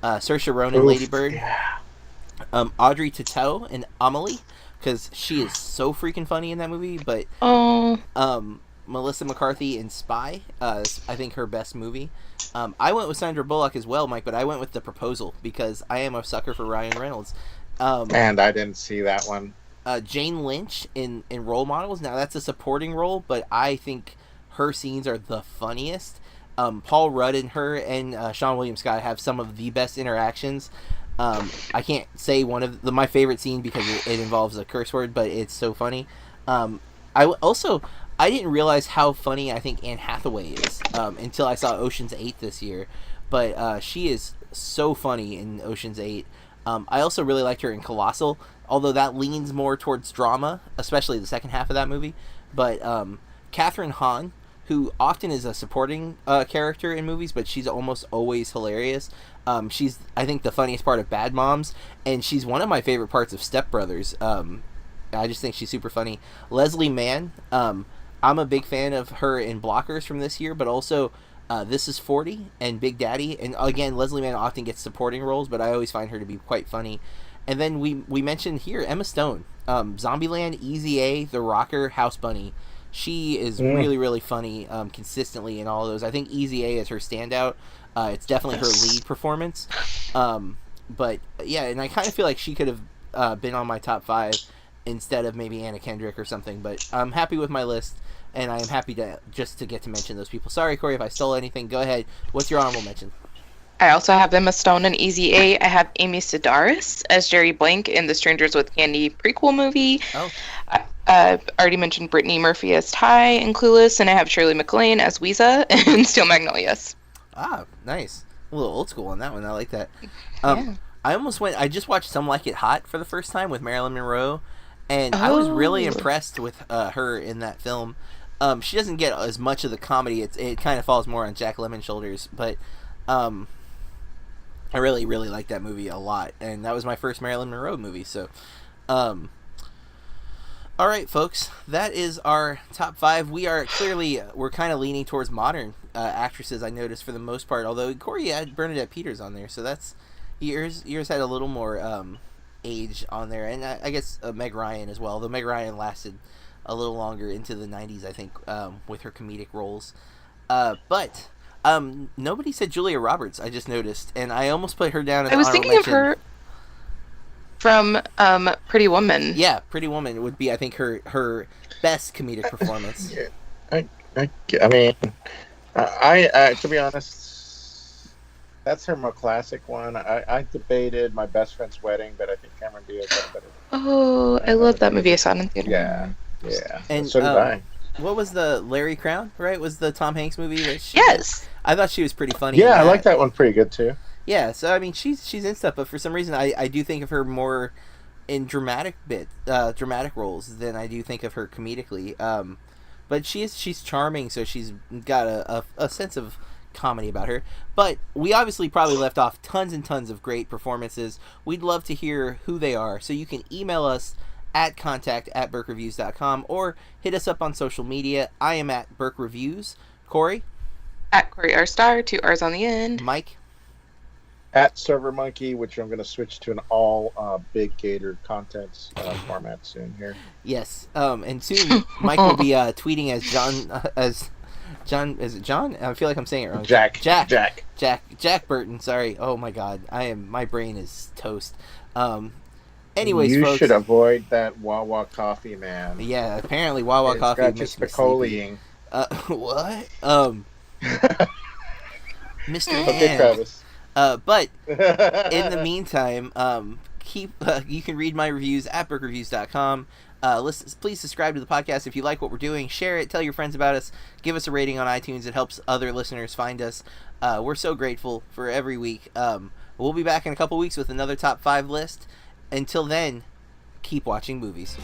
E: Saoirse Ronan, Lady Bird.
G: Yeah.
E: Audrey Tautou in Amelie, because she is so freaking funny in that movie. But Melissa McCarthy in Spy, I think her best movie. I went with Sandra Bullock as well, Mike, but I went with The Proposal because I am a sucker for Ryan Reynolds.
G: And I didn't see that one.
E: Jane Lynch in Role Models. Now that's a supporting role, but I think her scenes are the funniest. Paul Rudd and her and Seann William Scott have some of the best interactions. I can't say one of my favorite scene because it involves a curse word, but it's so funny. I didn't realize how funny I think Anne Hathaway is until I saw Ocean's 8 this year, but she is so funny in Ocean's 8. I also really liked her in Colossal, although that leans more towards drama, especially the second half of that movie. But Catherine Hahn, who often is a supporting character in movies, but she's almost always hilarious. She's, I think, the funniest part of Bad Moms, and she's one of my favorite parts of Step Brothers. I just think she's super funny. Leslie Mann, I'm a big fan of her in Blockers from this year, but also This Is 40 and Big Daddy. And again, Leslie Mann often gets supporting roles, but I always find her to be quite funny. And then we mentioned here Emma Stone, Zombieland, Easy A, The Rocker, House Bunny. She is really, really funny consistently in all of those. I think Easy A is her standout. It's definitely her lead performance. But yeah, and I kind of feel like she could have been on my top 5 instead of maybe Anna Kendrick or something. But I'm happy with my list, and I am happy to get to mention those people. Sorry, Corey, if I stole anything. Go ahead. What's your honorable mention?
F: I also have Emma Stone and Easy A. I have Amy Sedaris as Jerry Blank in the Strangers with Candy prequel movie.
E: Oh.
F: I already mentioned Brittany Murphy as Ty in Clueless, and I have Shirley MacLaine as Weeza in Steel Magnolias.
E: Ah, nice. A little old school on that one. I like that.
F: Yeah.
E: I just watched Some Like It Hot for the first time with Marilyn Monroe, and I was really impressed with her in that film. She doesn't get as much of the comedy. It kind of falls more on Jack Lemmon's shoulders, but I really, really like that movie a lot, and that was my first Marilyn Monroe movie, so all right, folks, that is our top 5. We're kind of leaning towards modern actresses, I noticed, for the most part, although Corey had Bernadette Peters on there, so that's yours had a little more age on there, and I guess Meg Ryan as well, though Meg Ryan lasted a little longer into the 90s, I think, with her comedic roles. But nobody said Julia Roberts, I just noticed, and I almost put her down as
F: I was thinking of her from Pretty Woman.
E: Yeah, Pretty Woman would be, I think, her best comedic performance.
G: I mean, I to be honest, that's her more classic one. I debated My Best Friend's Wedding, but I think Cameron Diaz had a better.
F: Oh, I love that movie. I saw it in theater.
G: Yeah.
E: And
G: so did I.
E: What was the Larry Crown, right? Was the Tom Hanks movie that she
F: Yes.
E: I thought she was pretty funny.
G: Yeah, I like that one pretty good too.
E: Yeah, so I mean she's in stuff, but for some reason I do think of her more in dramatic roles than I do think of her comedically. But she's charming, so she's got a sense of comedy about her. But we obviously probably left off tons and tons of great performances. We'd love to hear who they are, so you can email us at contact@burkreviews.com or hit us up on social media. I am at Burke Reviews. Corey?
F: At Corey R. Star, 2 R's on the end.
E: Mike?
G: At Server Monkey, which I'm going to switch to an all Big Gator contents format soon here.
E: Yes, and soon Mike will be tweeting as John. Is it John? I feel like I'm saying it wrong. Jack Burton. Sorry. Oh my God, my brain is toast. Anyways,
G: you
E: folks,
G: should avoid that Wawa coffee, man.
E: Yeah, apparently Wawa coffee
G: got
E: makes
G: just
E: me
G: the choline.
E: What? Mr.
G: Okay,
E: Hand.
G: Travis.
E: But in the meantime, you can read my reviews at burkreviews.com. Please subscribe to the podcast if you like what we're doing. Share it. Tell your friends about us. Give us a rating on iTunes. It helps other listeners find us. We're so grateful for every week. We'll be back in a couple weeks with another top 5 list. Until then, keep watching movies.